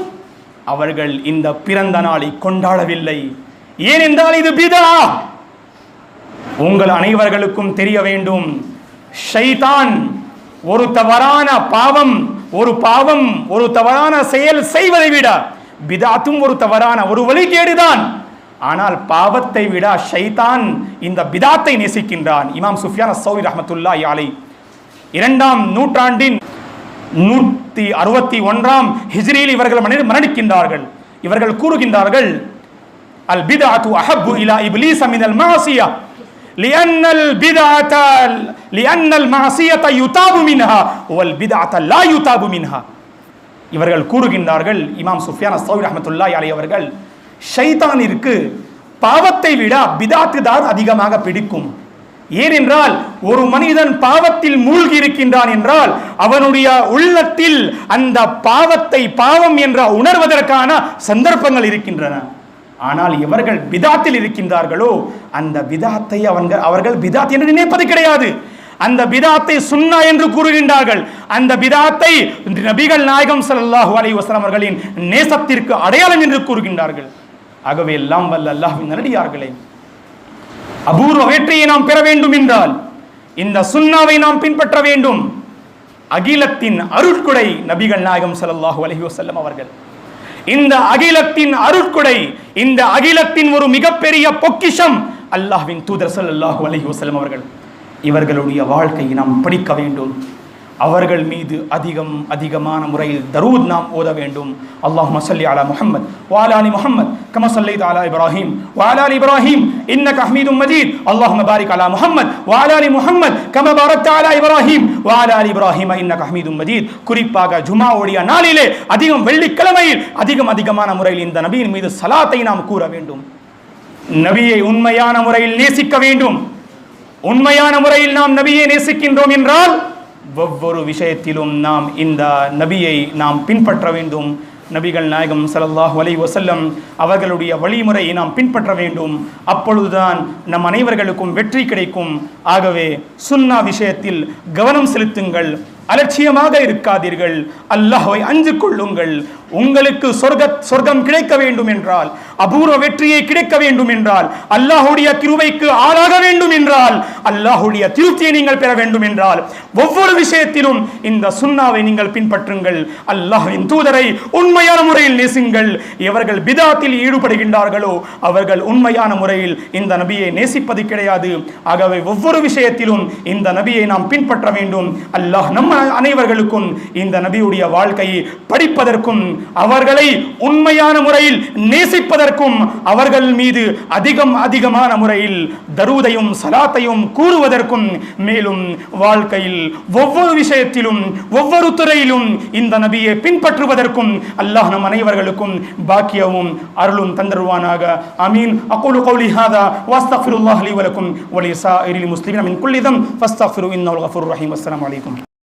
அவர்கள் இந்த பிறந்த நாளை கொண்டாடவில்லை. ஏனென்றால் இது பிதா. உங்கள் அனைவர்களுக்கும் தெரிய வேண்டும், ஷைத்தான் ஒரு தவறான பாவம் ஒரு தவறான செயல் செய்வதை விட பிதாத்தும் ஒரு தவறான ஒரு வழிகேடுதான். ஆனால் பாவத்தை விட ஷைத்தான் இந்த பிதாத்தை நேசிக்கின்றான். இமாம் சுஃபியான் அஸ்-ஸௌரி ரஹ்மத்துல்லாஹி அலைஹி 2ஆம் நூற்றாண்டின் 161ஆம் ஹிஜ்ரியில் இவர்கள் மரணிக்கின்றார்கள். இவர்கள் கூறுகின்றார்கள், அல் பிதஅத்து அஹப்பு இலா இப்லீஸ மினல் மஅசியா லிஅன்னல் மஅசியத யுதாபு மின்ஹா வல் பிதஅத லா யுதாபு மின்ஹா. இவர்கள் கூறுகின்றார்கள், இமாம் சுஃபியான் அஸ்-ஸௌரி ரஹ்மத்துல்லாஹி அலைஹி அவர்கள், ஷைத்தானிற்கு பாவத்தை விட பிதாத்து தான் அதிகமாக பிடிக்கும். ஏனென்றால் ஒரு மனிதன் பாவத்தில் மூழ்கி இருக்கின்றான் என்றால் அவனுடைய உள்ளத்தில் அந்த பாவம் என்ற உணர்வதற்கான சந்தர்ப்பங்கள் இருக்கின்றன. ஆனால் இவர்கள் பிதாத்தில் இருக்கின்றார்களோ அந்த பிதாத்தை அவர்கள் பிதாத் என்று நினைப்பது கிடையாது. அந்த பிதாத்தை சுன்னா என்று கூறுகின்றார்கள். அந்த பிதாத்தை நபிகள் நாயகம் ஸல்லல்லாஹு அலைஹி வஸல்லம் அவர்களின் நேசத்திற்கு அடையாளம் என்று கூறுகின்றார்கள். ஆகவே எல்லாம் வல்ல அல்லாஹ்வின் நல்லடியார்களே, அபூர்வ வெற்றியை நாம் பெற வேண்டும் என்றால் இந்த சுன்னாவை நாம் பின்பற்ற வேண்டும். அகிலத்தின் அருட்கொடை நபிகள் நாயகம் ஸல்லல்லாஹு அலைஹி வஸல்லம் அவர்கள். இந்த அகிலத்தின் அருட்கொடை, இந்த அகிலத்தின் ஒரு மிகப்பெரிய பொக்கிஷம் அல்லாஹ்வின் தூதர் ஸல்லல்லாஹு அலைஹி வஸல்லம் அவர்கள். இவர்களுடைய வாழ்க்கையை நாம் படிக்க வேண்டும். அவர்கள் மீது அதிகமான முறையில் தரூத் நாம் ஓத வேண்டும். அல்லாஹும்ம ஸல்லி அலா முஹம்மத் வ அலா ஆலி முஹம்மத் கமா ஸல்லைத அலா இப்ராஹீம் வ அலா ஆலி இப்ராஹீம் இன்னக ஹமீதும் மஜீத். அல்லாஹும்ம பாரிக் அலா முஹம்மத் வ அலா ஆலி முஹம்மத் கமா பாரக்த அலா இப்ராஹீம் வ அலா ஆலி இப்ராஹீம் இன்னக ஹமீதும் மஜீத். குறிப்பாக ஜும்ஆவுடைய நாளிலே வெள்ளிக்கிழமையில் அதிகமான முறையில் இந்த நபியின் மீது ஸலாத்தை நாம் கூற வேண்டும். நபியை உண்மையான முறையில் நேசிக்க வேண்டும். உண்மையான முறையில் நாம் நபியை நேசிக்கின்றோம் என்றால் ஒவ்வொரு விஷயத்திலும் நாம் இந்த நபியை நாம் பின்பற்ற வேண்டும். நபிகள் நாயகம் ஸல்லல்லாஹு அலைஹி வஸல்லம் அவர்களுடைய வழிமுறையை நாம் பின்பற்ற வேண்டும். அப்பொழுதுதான் நம் அனைவர்களுக்கும் வெற்றி கிடைக்கும். ஆகவே சுன்னா விஷயத்தில் கவனம் செலுத்துங்கள், அலட்சியமாக இருக்காதீர்கள், அல்லாஹ்வை அஞ்சு கொள்ளுங்கள். உங்களுக்கு சொர்க்கம் கிடைக்க வேண்டும் என்றால், அபூர்வ வெற்றியை கிடைக்க வேண்டும் என்றால், அல்லாஹ்வுடைய கிருபைக்கு ஆளாக வேண்டும் என்றால், அல்லாஹ்வுடைய திருப்தியை நீங்கள் பெற வேண்டும் என்றால் ஒவ்வொரு விஷயத்திலும் இந்த சுன்னாவை நீங்கள் பின்பற்றுங்கள். அல்லாஹ்வின் தூதரை உண்மையான முறையில் நேசிங்கள். எவர்கள் பிதாத்தில் ஈடுபடுகின்றார்களோ அவர்கள் உண்மையான முறையில் இந்த நபியை நேசிப்பது கிடையாது. ஆகவே ஒவ்வொரு விஷயத்திலும் இந்த நபியை நாம் பின்பற்ற வேண்டும். அல்லாஹ் நம் அனைவர்களுக்கும் இந்த நபியுடைய வாழ்க்கையை படிப்பதற்கும் அவர்களை உண்மையான முறையில் நேசிப்பதற்கும் அவர்கள் மீது அதிகமான முறையில் தரூதையும் சலாத்தையும் கூறுவதற்கும் மேலும் வாழ்க்கையில் ஒவ்வொரு விஷயத்திலும் ஒவ்வொரு துறையிலும் இந்த நபியை பின்பற்றுவதற்கும் அல்லாஹ் நம் அனைவர்களுக்கும் பாக்கியமும் அருளும் தந்தருவானாக. ஆமீன். அகூலு கௌலி ஹாதா வஸ்தக்ஃபிருல்லாஹ் லி வலக்கும் வலிஸாயிரில் முஸ்லிமீன மின் குல்லி தம் ஃபஸ்தக்ஃபிரு இன்னஹு கஃபூருர் ரஹீம். அஸ்ஸலாமு அலைக்கும்.